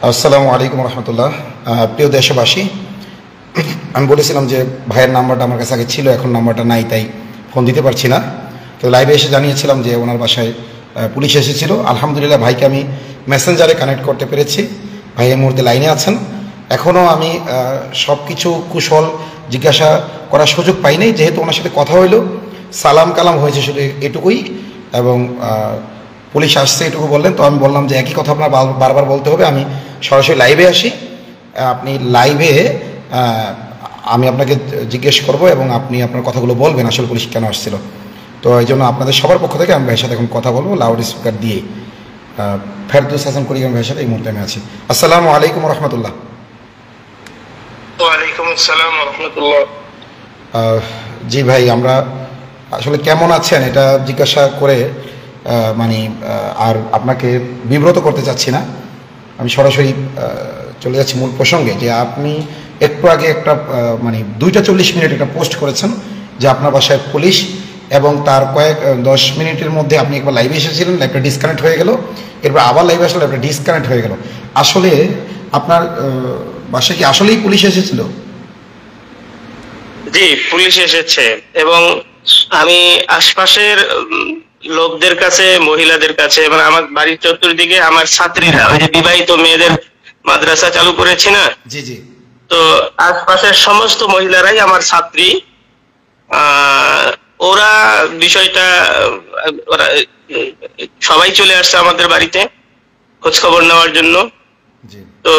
আসসালামু আলাইকুম রহমতুল্লাহ। প্রিয় দেশবাসী, আমি বলেছিলাম যে ভাইয়ের নাম্বারটা আমার কাছে আগে ছিল, এখন নাম্বারটা নাই, তাই ফোন দিতে পারছি না। তো লাইভে এসে জানিয়েছিলাম যে ওনার বাসায় পুলিশ এসেছিল। আলহামদুলিল্লাহ ভাইকে আমি মেসেঞ্জারে কানেক্ট করতে পেরেছি। ভাই এই মুহূর্তে লাইনে আছেন। এখনও আমি সব কিছু কুশল জিজ্ঞাসা করার সুযোগ পাইনি, যেহেতু ওনার সাথে কথা হইলো, সালাম কালাম হয়েছে শুধু এটুকুই, এবং পুলিশ আসছে এটুকু বললেন। তো আমি বললাম যে একই কথা আপনার বারবার বলতে হবে, আমি সরাসরি লাইভে আসি, আপনি লাইভে আমি আপনাকে জিজ্ঞেস করব এবং আপনি আপনার কথাগুলো বলবেন আসলে পুলিশ কেন আসছিল। তো এই জন্য আপনাদের সবার পক্ষ থেকে আমি ভাইয়ের সাথে এখন কথা বলবো লাউড স্পিকার দিয়ে। ফেরদৌস হাসান কুড়িগ্রাম ভাইয়ের সাথে এই মুহূর্তে আমি আছি। আসসালামু আলাইকুম রহমতুল্লাহ। ওয়ালাইকুম আসসালাম রহমতুল্লাহ। জি ভাই, আমরা আসলে কেমন আছেন এটা জিজ্ঞাসা করে মানে আর আপনাকে বিব্রত করতে চাচ্ছি না, আমি সরাসরি চলে যাচ্ছি মূল প্রসঙ্গে। যে আপনি একটু আগে একটা মানে 2টা 40 মিনিট একটা পোস্ট করেছেন যে আপনার বাসায় পুলিশ, এবং তার 10 মিনিটের মধ্যে আপনি একবার লাইভে এসেছিলেন, লাইভটা ডিসকানেক্ট হয়ে গেল, এরপর আবার লাইভে আসলে লাইভটা ডিসকানেক্ট হয়ে গেল। আসলে আপনার বাসায় কি আসলেই পুলিশ এসেছিল? জি, পুলিশ এসেছে, এবং আমি আশপাশের লোকদের কাছে, মহিলাদের কাছে, এবং আমার বাড়ির চতুর্দিকে আমার ছাত্রীরা, ওই যে বিবাহিত মেয়েদের মাদ্রাসা চালু করেছি না, জি জি, তো আশপাশের সমস্ত মহিলারাই আমার ছাত্রী। ওরা বিষয়টা ওরা সবাই চলে আসছে আমাদের বাড়িতে খোঁজ খবর নেওয়ার জন্য। তো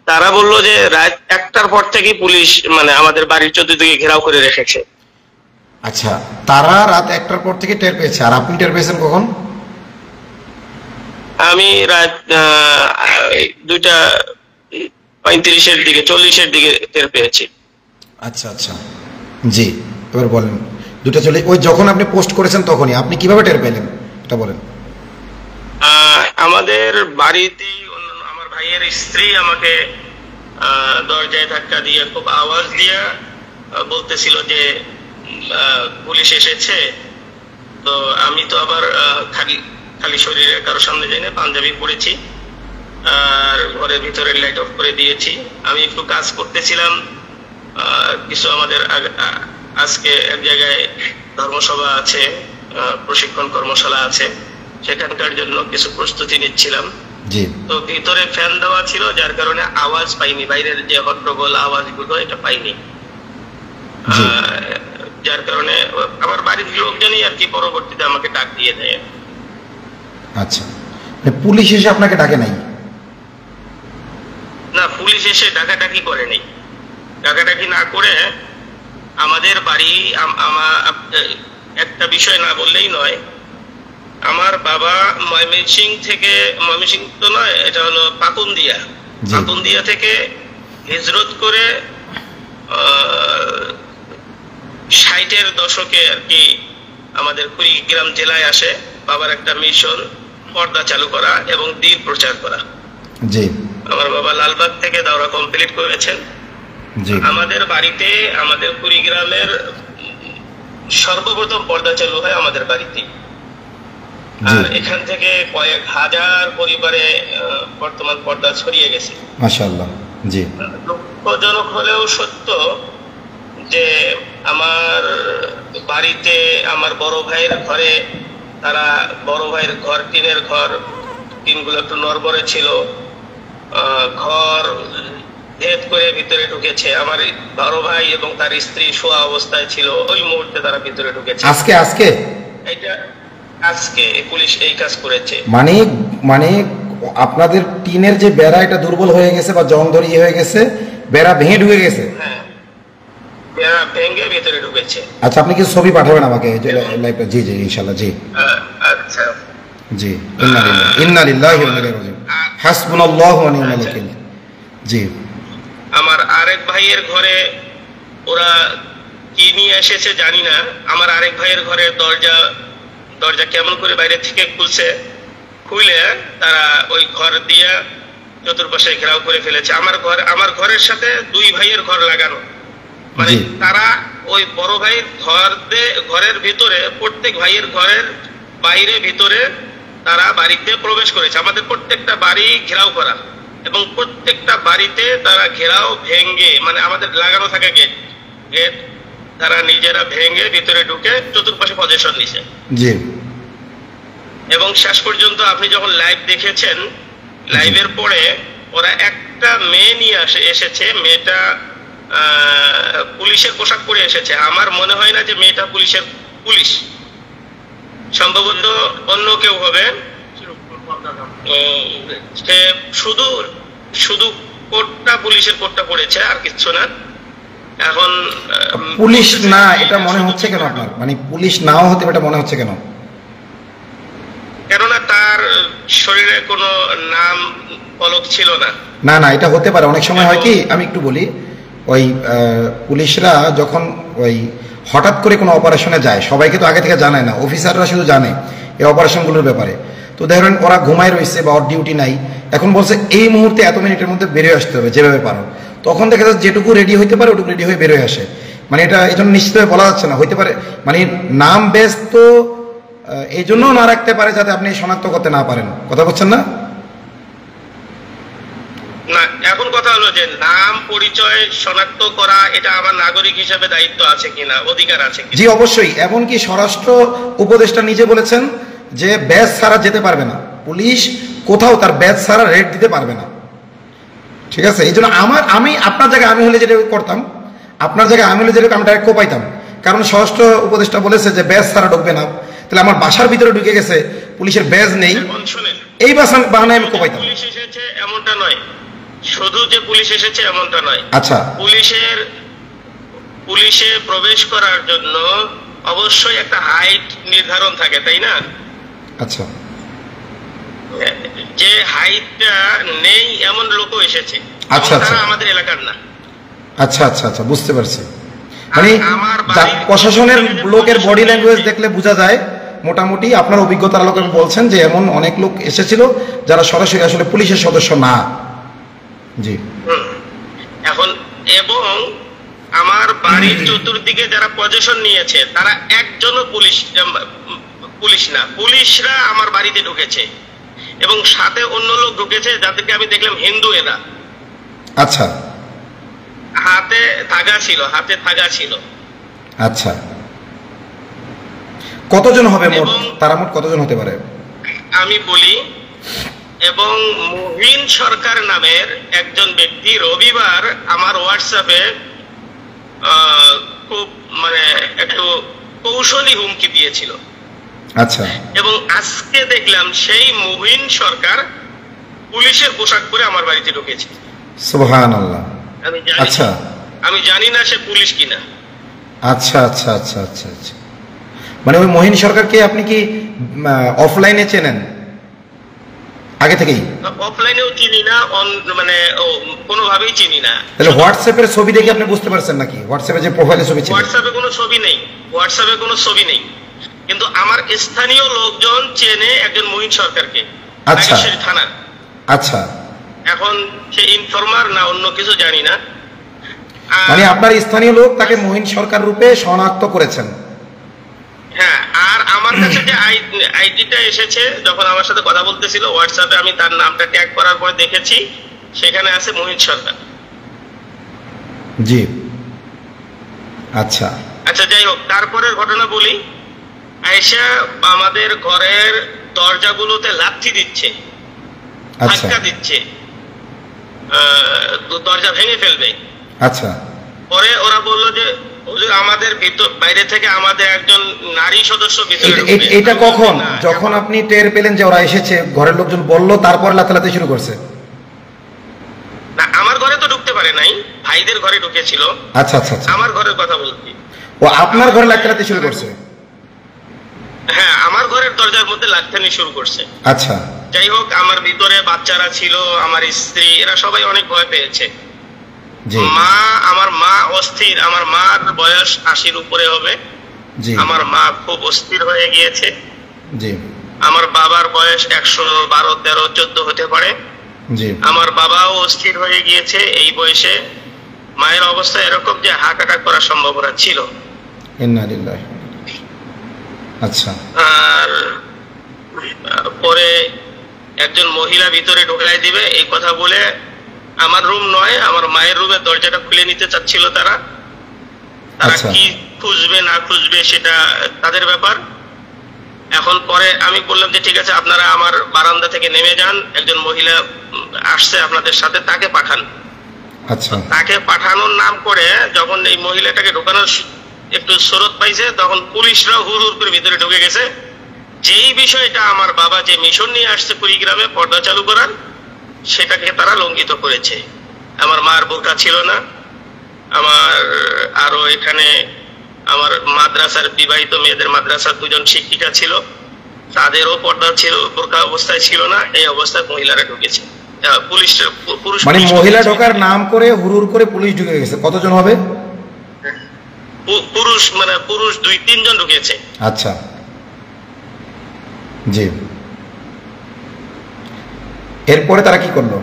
তারা বললো যে রাত 1টার পর থেকে পুলিশ মানে আমাদের বাড়ির চতুর্দিকে ঘেরাও করে রেখেছে। আচ্ছা, তারা রাত 1টার পর থেকে টের পেয়েছে, আর আপনি টের পেয়েছেন কখন? আমি রাত 2টা 35-এর দিকে, 40-এর দিকে টের পেয়েছি। আচ্ছা আচ্ছা, জি, এবার বলেন। 2টা 40, ওই যখন আপনি পোস্ট করেছেন তখনই আপনি কিভাবে টের পেলেন এটা বলেন। আমাদের বাড়িতেই আমার ভাইয়ের স্ত্রী আমাকে দরজায় ধাক্কা দিয়ে খুব আওয়াজ দিয়ে বলতেছিল যে পুলিশ এসেছে। তো আমি তো আবার খালি শরীরে কারোর সামনে যাই না, পাঞ্জাবি পরেছি, আর ঘরের ভিতরে লাইট অফ করে দিয়েছি। আমি একটু কাজ করতেছিলাম, কিছু আমাদের আজকে এক জায়গায় ধর্মসভা আছে, প্রশিক্ষণ কর্মশালা আছে, সেখানকার জন্য কিছু প্রস্তুতি নিচ্ছিলাম। তো ভিতরে ফ্যান দেওয়া ছিল, যার কারণে আওয়াজ পাইনি, বাইরের যে হট্টগোল আওয়াজগুলো এটা পাইনি, যার কারণে আমার বাড়ির লোকজনই আর কি পরবর্তীতে আমাকে ডাক দিয়ে দেয়। আচ্ছা, পুলিশ এসে আপনাকে ডাকে নাই? না, পুলিশ এসে ডাকাডাকি করে নাই। ডাকাডাকি না করে আমাদের বাড়ি, একটা বিষয় না বললেই নয়, আমার বাবা ময়মনসিংহ তো নয়, এটা হলো পাকুন্দিয়া থেকে হিজরত করে 60-এর দশকে আর কি আমাদের কুড়িগ্রাম জেলায় আসে। বাবার একটা মিশন পর্দা চালু করা এবং দ্বীন প্রচার করা। জি, আমার বাবা লালবাগ থেকে দাওরা কমপ্লিট করেছেন। আমাদের বাড়িতে, আমাদের কুড়িগ্রামের সর্বপ্রথম পর্দা চালু হয় আমাদের বাড়িতে। আর এখান থেকে কয়েক হাজার পরিবারে বর্তমান পর্দা ছড়িয়ে গেছে, মাশাআল্লাহ। জি, দুঃখজনক হলেও সত্য যে আমার বাড়িতে আমার বড় ভাইয়ের ঘরে, তারা বড় ভাইয়ের ঘর টিনের ঘর, টিনগুলো একটু নড়বড়ে ছিল, ঘর ভেদ করে ভিতরে ঢুকেছে। আমার বড় ভাই এবং তার স্ত্রী শোয়া অবস্থায় ছিল, ওই মুহূর্তে তারা ভিতরে ঢুকেছে। আজকে পুলিশ এই কাজ করেছে। মানে আপনাদের টিনের যে বেড়া, এটা দুর্বল হয়ে গেছে বা জং ধরিয়ে হয়ে গেছে, বেড়া ভেঙে ঢুকে গেছে। হ্যাঁ, বেড়া ভেঙে ভিতরে ঢুকেছে। আচ্ছা, আপনি কি ছবি পাঠাবেন আমাকে লাইভে? জি জি, ইনশাআল্লাহ। জি আচ্ছা, জি, ইন্না লিল্লাহি ওয়া ইন্না ইলাইহি রাজিউন, হাসবুনাল্লাহু ওয়া নি'মাল ওয়াকিল। জি, আমার আরেক ভাইয়ের ঘরে ওরা কি নিয়ে এসেছে জানি না, আমার আরেক ভাইয়ের ঘরের দরজা কেমন করে বাইরে থেকে খুলে তারা ওই ঘর দিয়ে চতুর্পাশে ঘেরাও করে ফেলেছে। আমার ঘরের সাথে 2 ভাইয়ের ঘর লাগানো, মানে তারা ওই বড় ভাইয়ের ঘরের ভিতরে, প্রত্যেক ভাইয়ের ঘরের বাইরে ভিতরে তারা বাড়িতে প্রবেশ করেছে। আমাদের প্রত্যেকটা বাড়ি ঘেরাও করা, এবং প্রত্যেকটা বাড়িতে তারা ঘেরাও ভেঙ্গে, মানে আমাদের লাগানো থাকে গেট, গেট তারা নিজেরা ভেঙ্গে ভিতরে ঢুকে চতুর্পাশে পজিশন নিছে। জি। এবং শেষ পর্যন্ত আপনি যখন লাইভ দেখেছেন, লাইভের পরে ওরা একটা মেয়ে নিয়ে এসেছে, মেয়েটা পুলিশের পোশাক পরে এসেছে। আমার মনে হয় না যে মেয়েটা পুলিশ, সম্ভবত অন্য কেউ হবে। সে শুধু শুধু কোটটা, পুলিশের কোটটা পড়েছে, আর কিছু না। এখন পুলিশ না এটা মনে হচ্ছে কেন আপনার, মানে পুলিশ নাও হতে এটা মনে হচ্ছে কেন? কেননা তার শরীরে কোনো নাম ফলক ছিল না। না না, এটা হতে পারে। অনেক সময় হয় কি, আমি একটু বলি, ওই পুলিশরা যখন ওই হঠাৎ করে কোনো অপারেশনে যায়, সবাইকে তো আগে থেকে জানায় না, অফিসাররা শুধু জানে এই অপারেশনগুলোর ব্যাপারে। তো ধরেন ওরা ঘুমায় রয়েছে বা ওর ডিউটি নাই, এখন বলছে এই মুহূর্তে এত মিনিটের মধ্যে বেরোয় আসতে হবে যেভাবে পারো, তখন দেখা যাচ্ছে যেটুকু রেডি হইতে পারে ওটুকু রেডি হয়ে বেরোয় আসে। মানে এটা এই জন্য নিশ্চিতভাবে বলা যাচ্ছে না, হইতে পারে মানে নাম বেশ তো এই জন্য না রাখতে পারে যাতে আপনি শনাক্ত করতে না পারেন। কথা বলছেন না? না, এখন কথা হলো যে নাম পরিচয় শনাক্ত করা এটা আমার নাগরিক হিসেবে দায়িত্ব আছে কিনা, অধিকার আছে কিনা। জি অবশ্যই। এমনকি স্বরাষ্ট্র উপদেষ্টা নিজে বলেছেন যে ব্যাজ ছাড়া যেতে পারবে না, পুলিশ কোথাও তার ব্যাজ ছাড়া রেড দিতে পারবে না। ঠিক আছে, এই জন্য আমি আপনার জায়গায় আমি হলে যেটা করতাম, আপনার জায়গায় আমি হলে যেটা আমি ডাইরেক্ট কোপাইতাম, কারণ স্বরাষ্ট্র উপদেষ্টা বলেছে যে ব্যাজ ছাড়া ঢুকবে না। তাহলে আমার বাসার ভিতরে ঢুকে গেছে, পুলিশের ব্যাজ নেই, এই বাহানায় আমি কোপাইতাম। পুলিশ এসেছে এমনটা নয়, শুধু যে পুলিশ এসেছে এমনটা নয়। আচ্ছা, পুলিশে প্রবেশ করার জন্য অবশ্যই একটা হাইট নির্ধারণ থাকে, তাই না? আচ্ছা, যে হাইটটা নেই এমন লোকও এসেছে। আচ্ছা আচ্ছা, আমাদের এলাকার না। আচ্ছা আচ্ছা আচ্ছা, বুঝতে পারছি। মানে প্রশাসনের লোকের বডি ল্যাঙ্গুয়েজ দেখলে বোঝা যায় মোটামুটি। আপনার অভিজ্ঞতার আলোকে বলছেন যে এমন অনেক লোক এসেছিল যারা সরাসরি আসলে পুলিশের সদস্য না। জি। এখন এবং আমার বাড়ির চতুর্দিকে যারা পজিশন নিয়েছে তারা একজনও পুলিশ না, পুলিশরা আমার বাড়িতে ঢুকেছে এবং সাথে অন্য লোক ঢুকেছে যাদেরকে আমি দেখলাম হিন্দু এরা। আচ্ছা, হাতে থাকা ছিল। আচ্ছা, কতজন হবে মোট? তারা মোট কতজন হতে পারে আমি বলি। এবং মুহিন সরকার নামের একজন ব্যক্তি রবিবার আমার হোয়াটসঅ্যাপে খুব মানে একটু কৌশলী হুমকি দিয়েছিল। আচ্ছা। এবং আজকে দেখলাম সেই মুহিন সরকার পুলিশের পোশাক পরে আমার বাড়িতে ঢুকেছে। সুবহানাল্লাহ। আচ্ছা, আমি জানি না সে পুলিশ কিনা। আচ্ছা আচ্ছা আচ্ছা আচ্ছা আচ্ছা, মানে ওই মহিন সরকারকে আপনি কি অফলাইনে চেনেন আগে থেকেই? অফলাইনেও চিনি না, মানে কোনোভাবেই চিনি না। তাহলে হোয়াটসঅ্যাপের ছবি দেখে আপনি বুঝতে পারছেন নাকি? হোয়াটসঅ্যাপে যে প্রোফাইলে ছবি ছিল? হোয়াটসঅ্যাপে কোনো ছবি নেই, কিন্তু আমার স্থানীয় লোকজন চেনে একজন মহিন সরকারকে। আচ্ছা, থানার। আচ্ছা, এখন সে ইনফরমার না অন্য কিছু জানি না। মানে আপনার স্থানীয় লোক তাকে মহিন সরকার রূপে শনাক্ত করেছেন? হ্যাঁ। আর আমার কাছে যে আইডিটা এসেছে যখন আমার সাথে কথা বলতেছিল হোয়াটসঅ্যাপে, আমি তার নামটা ট্যাগ করার পরে দেখেছি সেখানে আছে মহিন সরকার। জি। আচ্ছা আচ্ছা, যাই হোক, তারপরের ঘটনা বলি। আয়েশা আমাদের ঘরের দরজাগুলোতে লাথি দিচ্ছে, ধাক্কা দিচ্ছে, দরজা ভেঙে ফেলবে। আচ্ছা। পরে ওরা বললো যে হুজুর আমাদের বাইরে থেকে আমাদের একজন নারী সদস্য ভিতরে। এটা কখন? যখন আপনি টের পেলেন যে ওরা এসেছে, ঘরের লোকজন বললো, তারপর লাথালাতি শুরু করছে? না, আমার ঘরে তো ঢুকতে পারে নাই, ভাইদের ঘরে ঢুকেছিল। আচ্ছা আচ্ছা, আমার ঘরের কথা বলছি। ও আপনার ঘরে লাথালাতি শুরু করছে? হ্যাঁ, আমার ঘরের দরজার মধ্যে লাথানি শুরু করছে। আচ্ছা। যাই হোক, আমার ভিতরে বাচ্চারা ছিল, আমার স্ত্রী, এরা সবাই অনেক ভয় পেয়েছে। আমার মা অস্থির, আমার মার বয়স 80-র উপরে হবে। আমার মা খুব অস্থির হয়ে গিয়েছে। আমার বাবার বয়স 112, 13, 14 হতে পারে। আমার বাবাও অস্থির হয়ে গিয়েছে এই বয়সে। মায়ের অবস্থা এরকম যে হার্ট অ্যাটাক করার সম্ভাবনা ছিল। আচ্ছা। আর পরে একজন মহিলা ভিতরে ঢোকাই দিবে এই কথা বলে আমার রুম নয় আমার মায়ের রুমের দরজাটা খুলে নিতে চাচ্ছিল তারা। কি খুঁজবে না খুঁজবে সেটা তাদের ব্যাপার। এখন পরে আমি বললাম যে ঠিক আছে আপনারা আমার বারান্দা থেকে নেমে যান, একজন মহিলা আসছে আপনাদের সাথে, তাকে পাঠান। আচ্ছা, তাকে পাঠানোর নাম করে যখন এই মহিলাটাকে ঢোকানোর একটু স্রোত পাইছে তখন পুলিশরা হুড় হুড় করে ভিতরে ঢুকে গেছে। যেই বিষয়টা আমার বাবা যে মিশন নিয়ে আসছে কুড়িগ্রামে পর্দা চালু করার, সেটাকে তারা লঙ্ঘিত করেছে। আমার মার বোরকা ছিল না, আমার আরো এখানে আমার মাদ্রাসার বিবাহিত মেয়েদের মাদ্রাসার 2 জন শিক্ষিকা ছিল, তাদেরও পর্দা ছিল, বোরকা অবস্থায় ছিল না। এই অবস্থায় মহিলারা ঢুকেছে। পুরুষ মানে মহিলা ঢোকার নাম করে হুড় করে পুলিশ ঢুকে গেছে। কতজন হবে? পুরুষ 2-3 জন ঢুকেছে। আচ্ছা, জি। এরপরে তারা কি করলো?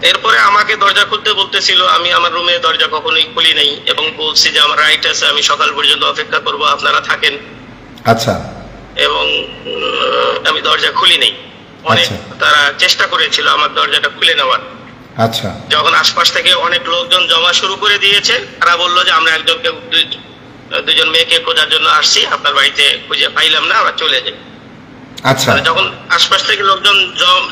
এরপরে আমাকে দরজা খুলতে বলতেছিল, আমি আমার রুমে দরজা কখনোই খুলি নাই এবং বলছি যে আমার রাইট আছে, আমি সকাল পর্যন্ত অপেক্ষা করব, আপনারা থাকেন। আচ্ছা। এবং আমি দরজা খুলি নাই। অনেক তারা চেষ্টা করেছিল আমার দরজাটা খুলে নেওয়ার। আচ্ছা। যখন আশপাশ থেকে অনেক লোকজন জমা শুরু করে দিয়েছে, তারা বললো যে আমরা একজনকে 2 জন মেয়েকে খোঁজার জন্য আসছি, আপনার বাড়িতে খুঁজে পাইলাম না, আমরা চলে যাই। আচ্ছা। যখন আশপাশ থেকে লোকজন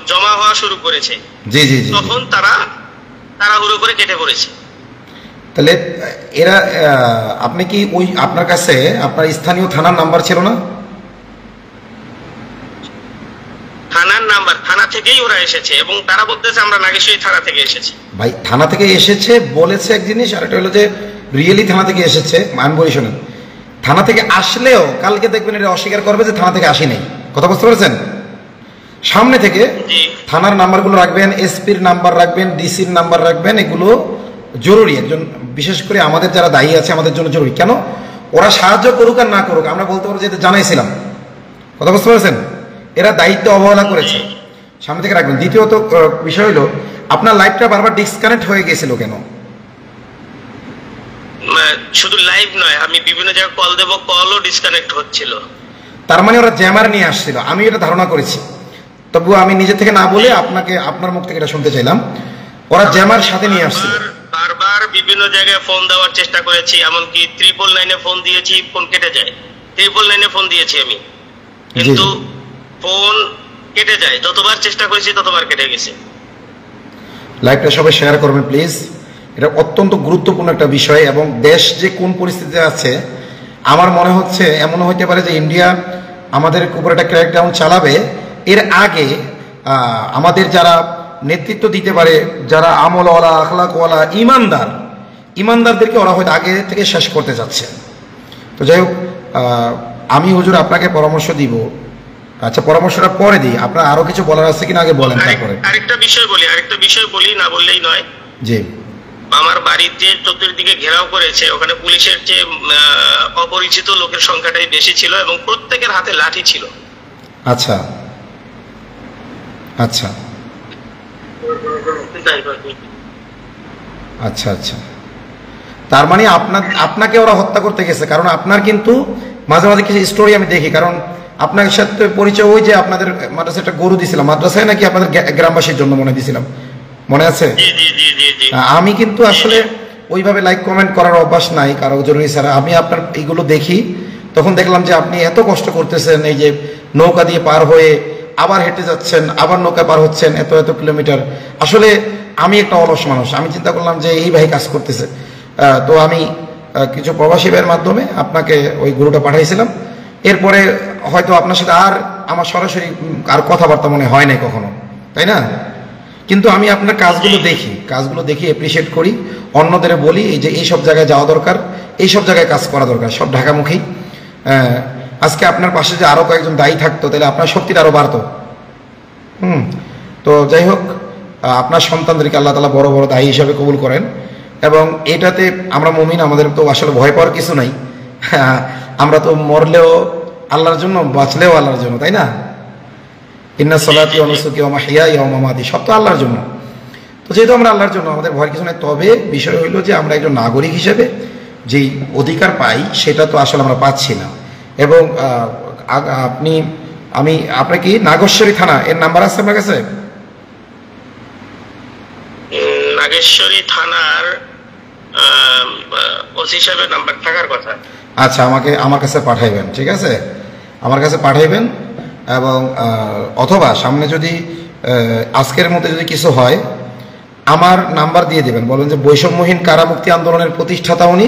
জমা হওয়া শুরু করেছে, জি জি, তখন তারা হুড়ো করে কেটে পড়েছে। তাহলে এরা আপনি কি ওই আপনার কাছে আপনার স্থানীয় থানার নাম্বার ছিল না? থানার নাম্বার, থানা থেকেই ওরা এসেছে এবং তারা বলতেছে আমরা নাগেশ্বরী থানা থেকে এসেছি। ভাই থানা থেকে এসেছে বলেছে এক জিনিস, আর এটা হলো যে রিয়েলি থানা থেকে এসেছে। মান বলি শোনেন, থানা থেকে আসলেও কালকে দেখবেন এটা অস্বীকার করবে যে থানা থেকে আসি নাই। কথা বুঝতে পারছেন? সামনে থেকে থানার নাম্বারগুলো রাখবেন, এসপির নাম্বার রাখবেন, ডিসির নাম্বার রাখবেন। এগুলো জরুরি, একজন বিশেষ করে আমাদের যারা দায়ী আছে আমাদের জন্য জরুরি। কেন? ওরা সাহায্য করুক আর না করুক, আমরা বলতে পারবো যে জানাইছিলাম। কথা বুঝতে পারছেন? এরা দায়িত্ব অবহেলা করেছে, সামনে থেকে রাখবেন। দ্বিতীয়ত বিষয় হলো আপনার লাইভটা বারবার ডিসকানেক্ট হয়ে গেছিল কেন? শুধু লাইভ নয়, আমি বিভিন্ন জায়গায় কল দেব, কলও ডিসকানেক্ট হচ্ছিল। তার মানে ওরা জ্যামার নিয়ে আসছিল, আমি এটা ধারণা করেছি। তবুও আমি নিজে থেকে না বলে আপনাকে আপনার মুখ থেকে এটা শুনতে চাইলাম। ওরা জ্যামার সাথে নিয়ে আসছিল। বারবার বিভিন্ন জায়গায় ফোন দেওয়ার চেষ্টা করেছি, এমনকি 999-এ ফোন দিয়েছি, ফোন কেটে যায়। 999-এ ফোন দিয়েছি আমি, কিন্তু ফোন কেটে যায়। যতবার চেষ্টা করেছি ততবার কেটে গেছে। লাইভটা সবাই শেয়ার করবেন প্লিজ। এটা অত্যন্ত গুরুত্বপূর্ণ একটা বিষয় এবং দেশ যে কোন পরিস্থিতিতে আছে আমার মনে হচ্ছে এমনও হতে পারে যে ইন্ডিয়া আমাদের উপর একটা ক্র্যাকডাউন চালাবে। এর আগে আমাদের যারা নেতৃত্ব দিতে পারে, যারা আমলওয়ালা, আখলাকওয়ালা, ইমানদারদেরকে ওরা হয়তো আগে থেকে শেষ করতে যাচ্ছে। তো যাই হোক, আমি হুজুর আপনাকে পরামর্শ দিব। আচ্ছা, পরামর্শটা পরে দিই। আপনার আরো কিছু বলার আছে কিনা আগে বলেন, তারপরে আরেকটা বিষয় বলি, না বললেই নয়। জি। আমার বাড়ির যে চতুর্দিকে ঘেরাও করেছে, ওখানে পুলিশের যে অপরিচিত লোকের সংখ্যাটাই বেশি ছিল এবং প্রত্যেকের হাতে লাঠি ছিল। আচ্ছা আচ্ছা আচ্ছা আচ্ছা, তার মানে আপনাকে ওরা হত্যা করতে গেছে। কারণ আপনার কিন্তু মাঝে মাঝে কিছু স্টোরি আমি দেখি, কারণ আপনার সাথে পরিচয় ওই যে আপনাদের মাদ্রাসায় একটা গরু দিছিলাম, মাদ্রাসায় নাকি আপনাদের গ্রামবাসীর জন্য মনে দিছিলাম, মনে আছে? আমি কিন্তু আসলে ওইভাবে লাইক কমেন্ট করার অভ্যাস নাই কারো জরুরি ছাড়া। আমি আপনার এইগুলো দেখি, তখন দেখলাম যে আপনি এত কষ্ট করতেছেন, এই যে নৌকা দিয়ে পার হয়ে আবার হেঁটে যাচ্ছেন, আবার নৌকা পার হচ্ছেন এত এত কিলোমিটার। আসলে আমি একটা অলস মানুষ, আমি চিন্তা করলাম যে এই ভাই কাজ করতেছে। তো আমি কিছু প্রবাসী ভাইয়ের মাধ্যমে আপনাকে ওই গরুটা পাঠাইছিলাম। এরপরে হয়তো আপনার সাথে আর আমার সরাসরি আর কথাবার্তা মনে হয় নাই কখনো, তাই না? কিন্তু আমি আপনার কাজগুলো দেখি, অ্যাপ্রিসিয়েট করি, অন্যদের বলি এই যে এইসব জায়গায় যাওয়া দরকার, এইসব জায়গায় কাজ করা দরকার, সব ঢাকামুখী। আজকে আপনার পাশে যে আরও কয়েকজন দায়ী থাকতো তাহলে আপনার শক্তিটা আরও বাড়তো। তো যাই হোক, আপনার সন্তানদেরকে আল্লাহ তাআলা বড় বড় দায়ী হিসাবে কবুল করেন। এবং এটাতে আমরা মুমিন, আমাদের তো আসলে ভয় পাওয়ার কিছু নাই। আমরা তো মরলেও আল্লাহর জন্য, বাঁচলেও আল্লাহর জন্য, তাই না? ইন্না সলাতি ওয়া নুসুকি ওয়া মাহইয়ায়া ওয়া মামাতি, সব তো আল্লাহর জন্য। তো যেহেতু আমরা আল্লাহর জন্য, আমাদের ভয়ের কিছু নেই। তবে বিষয় হইল যে আমরা একজন নাগরিক হিসেবে যেই অধিকার পাই সেটা তো আসলে আমরা পাচ্ছি না। এবং আপনি আমি আপনার কি নাগেশ্বরী থানা এর নাম্বার আছে আপনার কাছে? নাগেশ্বরী থানার ওসি সাহেবের নাম্বার থাকার কথা। আচ্ছা, আমার কাছে পাঠাইবেন, ঠিক আছে? আমার কাছে পাঠাইবেন, এবং অথবা সামনে যদি আজকের মধ্যে যদি কিছু হয় আমার নাম্বার দিয়ে দেবেন, বলেন যে বৈষম্যহীন কারামুক্তি আন্দোলনের প্রতিষ্ঠাতা উনি,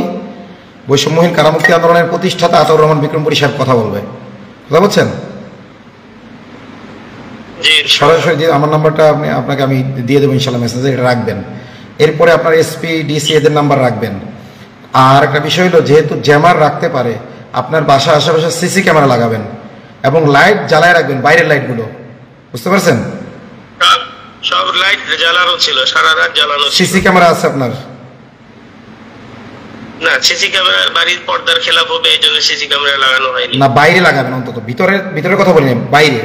বৈষম্যহীন কারামুক্তি আন্দোলনের প্রতিষ্ঠাতা আতাউর রহমান বিক্রমপুরী সাহেব কথা বলবে। কথা বলছেন? সরাসরি দিয়ে আমার নাম্বারটা আপনাকে আমি দিয়ে দেবো ইনশাল্লাহ, মেসেজে এটা রাখবেন। এরপরে আপনার এসপি ডিসি এদের নাম্বার রাখবেন। আর একটা বিষয় হলো, যেহেতু জ্যামার রাখতে পারে, আপনার বাসা আশেপাশে সিসি ক্যামেরা লাগাবেন এবং লাইট জ্বালায় রাখবেন, বাইরের লাইটগুলো, বুঝতে পারছেন? সব লাইট জ্বালানো ছিল, সারা রাত জ্বালানো। সিসি ক্যামেরা আছে আপনার? না, সিসি ক্যামেরা বাড়ির পর্দার খেলাপ হবে, এই জন্য সিসি ক্যামেরা লাগানো হয়নি। না, বাইরে লাগাবেন অন্তত, ভিতরের কথা বলিনি, বাইরে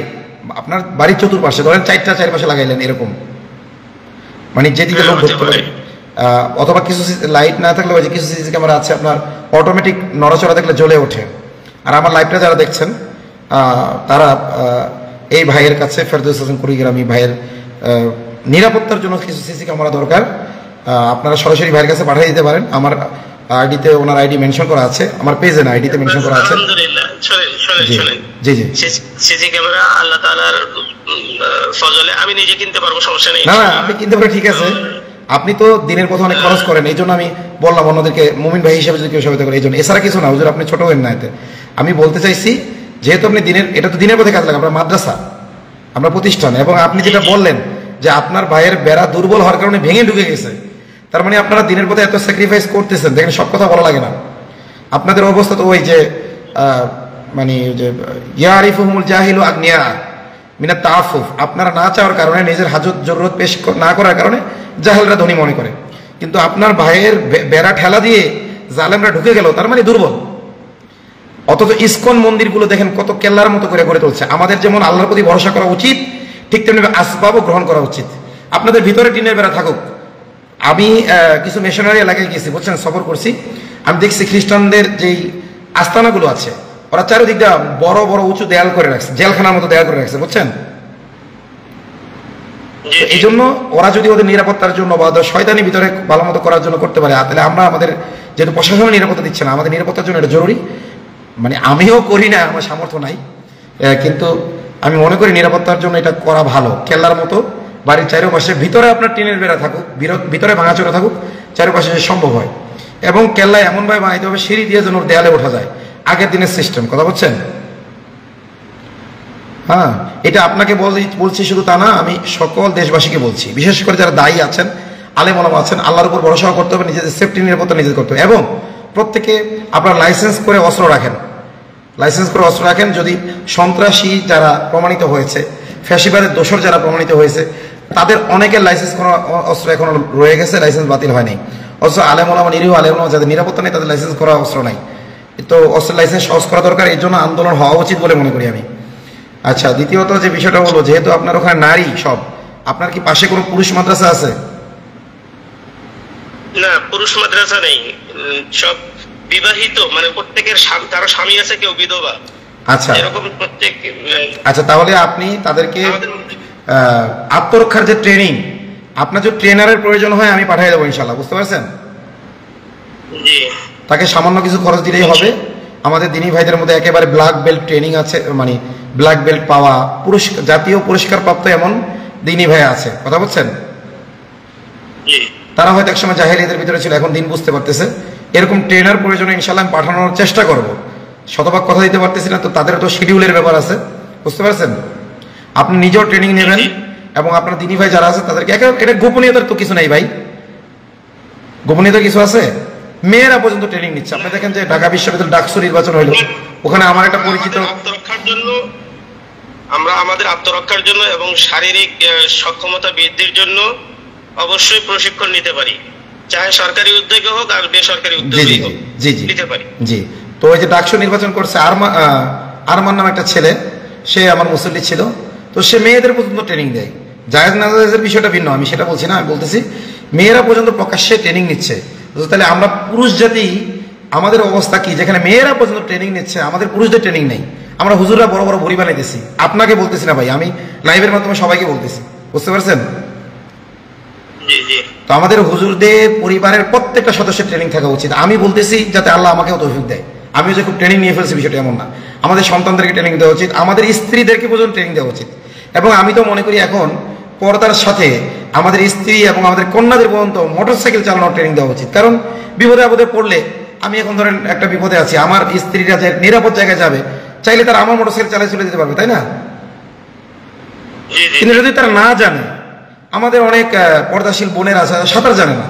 আপনার বাড়ির চতুর্পাশে, ধরেন চারপাশে লাগাইলেন এরকম, মানে যেদিকে লোক ঢুকতে পারে। অথবা কিছু লাইট না থাকলে ওই যে কিছু সিসি ক্যামেরা আছে আপনার অটোমেটিক নড়াচড়া দেখলে জ্বলে ওঠে। আর আমার লাইভটা যারা দেখছেন তারা এই ভাইয়ের কাছে, ফেরদৌস হাসান কুড়িগ্রামী ভাইয়ের নিরাপত্তার জন্য কিছু সিসি ক্যামেরা দরকার, আপনারা সরাসরি ভাইয়ের কাছে পাঠিয়ে দিতে পারেন। আমার আইডিতে ওনার আইডি মেনশন করা আছে, আমার পেজে না, আইডিতে মেনশন করা আছে। জি জি, সিসি ক্যামেরা আল্লাহ তাআলার ফজলে আমি নিজে কিনতে পারবো, সমস্যা নেই। না না, আপনি কিনতে পারেন, ঠিক আছে। আপনি তো দিনের পথে অনেক খরচ করেন, এই জন্য আমি বললাম অন্যদেরকে মুমিন ভাই হিসেবে যদি কেউ সহায়তা করে, এই জন্য। এছাড়া কিছু না হুজুর, আপনি ছোট হবেন না এতে। আমি বলতে চাইছি, যেহেতু আপনি এটা তো দিনের পথে কাজ লাগে, আমরা মাদ্রাসা, আমরা প্রতিষ্ঠান, এবং আপনি যেটা বললেন যে আপনার ভাইয়ের বেড়া দুর্বল হওয়ার কারণে ভেঙে ঢুকে গেছে, তার মানে আপনারা দিনের পথে এত স্যাক্রিফাইস করতেছেন। দেখেন, সব কথা বলা লাগে না। আপনাদের অবস্থা তো ওই যে মানে যে ইয়ারিফুহুমুল জাহিলু আগনিয়া মিনা তাআফফুফ, আপনারা না চাওয়ার কারণে, নিজের হাজত জরুরত পেশ না করার কারণে জাহেলরা ধনী মনে করে, কিন্তু আপনার ভাইয়ের বেড়া ঠেলা দিয়ে জালেমরা ঢুকে গেল, তার মানে দুর্বল। অথচ ইসকন মন্দিরগুলো দেখেন কত কেল্লার মতো করে গড়ে তুলছে। আমাদের যেমন আল্লাহর প্রতি ভরসা করা উচিত, ঠিক তেমনি আসবাবও গ্রহণ করা উচিত। আপনাদের ভিতরে টিনের বেড়া থাকুক। আমি কিছু মিশনারি এলাকায় গেছি, বুঝছেন, সফর করছি। আমি দেখছি খ্রিস্টানদের যেই আস্তানাগুলো আছে, ওরা চারিদিক দিয়ে বড় বড় উঁচু দেয়াল করে রাখছে, জেলখানার মতো দেয়াল করে রাখছে, বুঝছেন। এই জন্য ওরা যদি ওদের নিরাপত্তার জন্য বা ওদের শয়তানি ভিতরে ভালো মতো করার জন্য করতে পারে, তাহলে আমরা আমাদের, যেহেতু প্রশাসনের নিরাপত্তা দিচ্ছে না, আমাদের নিরাপত্তার জন্য এটা জরুরি। মানে আমিও করি না, আমার সামর্থ্য নাই, কিন্তু আমি মনে করি নিরাপত্তার জন্য এটা করা ভালো। কেল্লার মতো বাড়ির চারপাশে, ভিতরে আপনার টিনের বেড়া থাকুক, ভিতরে ভাঙাচোরা থাকুক, চারপাশে যে সম্ভব হয়। এবং কেল্লায় এমনভাবে বানাইতে হবে সিঁড়ি দিয়ে যেন দেয়ালে ওঠা যায়, আগের দিনের সিস্টেম। কথা বলছেন? হ্যাঁ, এটা আপনাকে বলছি শুধু তা না, আমি সকল দেশবাসীকে বলছি, বিশেষ করে যারা দায়ী আছেন, আলেম ওলামা আছেন, আল্লাহর উপর ভরসা করতে হবে, নিজেদের সেফটি নিরাপত্তা নিজেদের করতে হবে। এবং প্রত্যেকে আপনার লাইসেন্স করে অস্ত্র রাখেন, যদি সন্ত্রাসী যারা প্রমাণিত হয়েছে, ফ্যাসিবাদের দোষর যারা প্রমাণিত হয়েছে, তাদের অনেকের লাইসেন্স কোনো অস্ত্র এখনো রয়ে গেছে, লাইসেন্স বাতিল হয়নি। অথচ আলেম ওলামা, নিরীহ আলেম ওলামা যাদের নিরাপত্তা নেই, তাদের লাইসেন্স করা অস্ত্র নাই। তো অস্ত্রের লাইসেন্স সহজ করা দরকার, এই জন্য আন্দোলন হওয়া উচিত বলে মনে করি আমি। আচ্ছা, দ্বিতীয়ত যে বিষয়টা হলো, যেহেতু আপনার ওখানে নারী সব, আপনার কি পাশে কোনো পুরুষ মাদ্রাসা আছে? না, পুরুষ মাদ্রাসা নেই, সব বিবাহিত, মানে প্রত্যেকের কারো স্বামী আছে, কেউ বিধবা। আচ্ছা, এরকম প্রত্যেক। আচ্ছা, তাহলে আপনি তাদেরকে আত্মরক্ষার যে ট্রেনিং, আপনার যে ট্রেনারের প্রয়োজন হয়, আমি পাঠিয়ে দেবো ইনশাল্লাহ, বুঝতে পারছেন? জি, তাকে সামান্য কিছু খরচ দিলেই হবে। আমাদের দিনী ভাইদের মধ্যে একেবারে ব্ল্যাক বেল্ট ট্রেনিং আছে, মানে ব্ল্যাক বেল্ট পাওয়া, জাতীয় পুরস্কার প্রাপ্ত এমন দিনী ভাই আছে। কথা বলছেন? তারা হয়তো একসময় জাহেলিয়াতের ভিতরে ছিল, এখন দিন বুঝতে পারতেছে। এরকম ট্রেনার প্রয়োজনে ইনশাল্লাহ আমি পাঠানোর চেষ্টা করব। শতভাগ কথা দিতে পারতেছি না, তো তাদের তো শিডিউলের ব্যাপার আছে, বুঝতে পারছেন? আপনি নিজেও ট্রেনিং নেবেন, এবং আপনার দিনী ভাই যারা আছে তাদেরকে, এটা গোপনীয়তার তো কিছু নাই ভাই, গোপনীয়তার কিছু আছে? মেয়েরা পর্যন্ত ট্রেনিং নিচ্ছে। আপনি দেখেন যে ঢাকা বিশ্ববিদ্যালয় ডাকসু নির্বাচন হইল, ওখানে আমার একটা পরিচিত, আমরা আমাদের আত্মরক্ষার জন্য এবং শারীরিক সক্ষমতা বৃদ্ধির জন্য অবশ্যই প্রশিক্ষণ নিতে পারি, চাহে সরকারি উদ্যোগে হোক আর বেসরকারি উদ্যোগে হোক, নিতে পারি। জি, তো ওই যে ডাকসু নির্বাচন করছে, আরমান নাম একটা ছেলে, সে আমার মুসল্লি ছিল, তো সে মেয়েদের পর্যন্ত ট্রেনিং দেয়। জায়েজ না জায়েজের বিষয়টা ভিন্ন, আমি সেটা বলছি না, আমি বলতেছি মেয়েরা পর্যন্ত প্রকাশ্যে ট্রেনিং নিচ্ছে। তাহলে আমরা পুরুষ জাতি, আমাদের অবস্থা কি, যেখানে মেয়েরা পর্যন্ত ট্রেনিং নিচ্ছে, আমাদের পুরুষদের ট্রেনিং নেই। আমরা হুজুররা বড় বড় ভরি বানাইতেছি, আপনাকে বলতেছি না ভাই, আমি লাইভের মাধ্যমে সবাইকে বলতেছি, বুঝতে পারছেন? তো আমাদের হুজুরদের পরিবারের প্রত্যেকটা সদস্যের ট্রেনিং থাকা উচিত। আমি বলতেছি যাতে আল্লাহ আমাকেও তৌফিক দেয়, আমিও যে খুব ট্রেনিং নিয়ে ফেলছি বিষয়টা এমন না। আমাদের সন্তানদেরকে ট্রেনিং দেওয়া উচিত, আমাদের স্ত্রীদেরকে পর্যন্ত ট্রেনিং দেওয়া উচিত। এবং আমি তো মনে করি এখন পর্দার সাথে আমাদের স্ত্রী এবং আমাদের কন্যাদের পর্যন্ত মোটরসাইকেল চালানোর ট্রেনিং দেওয়া উচিত। কারণ বিপদে আপদে পড়লে, আমি এখন ধরেন একটা বিপদে আছি, আমার স্ত্রীরা যে নিরাপদ জায়গায় যাবে চাইলে তারা আমার মোটরসাইকেল চালিয়ে চলে যেতে পারবে, তাই না? কিন্তু যদি তারা না জানে, আমাদের অনেক পর্দাশীল বোনের আছে সাঁতার জানে না,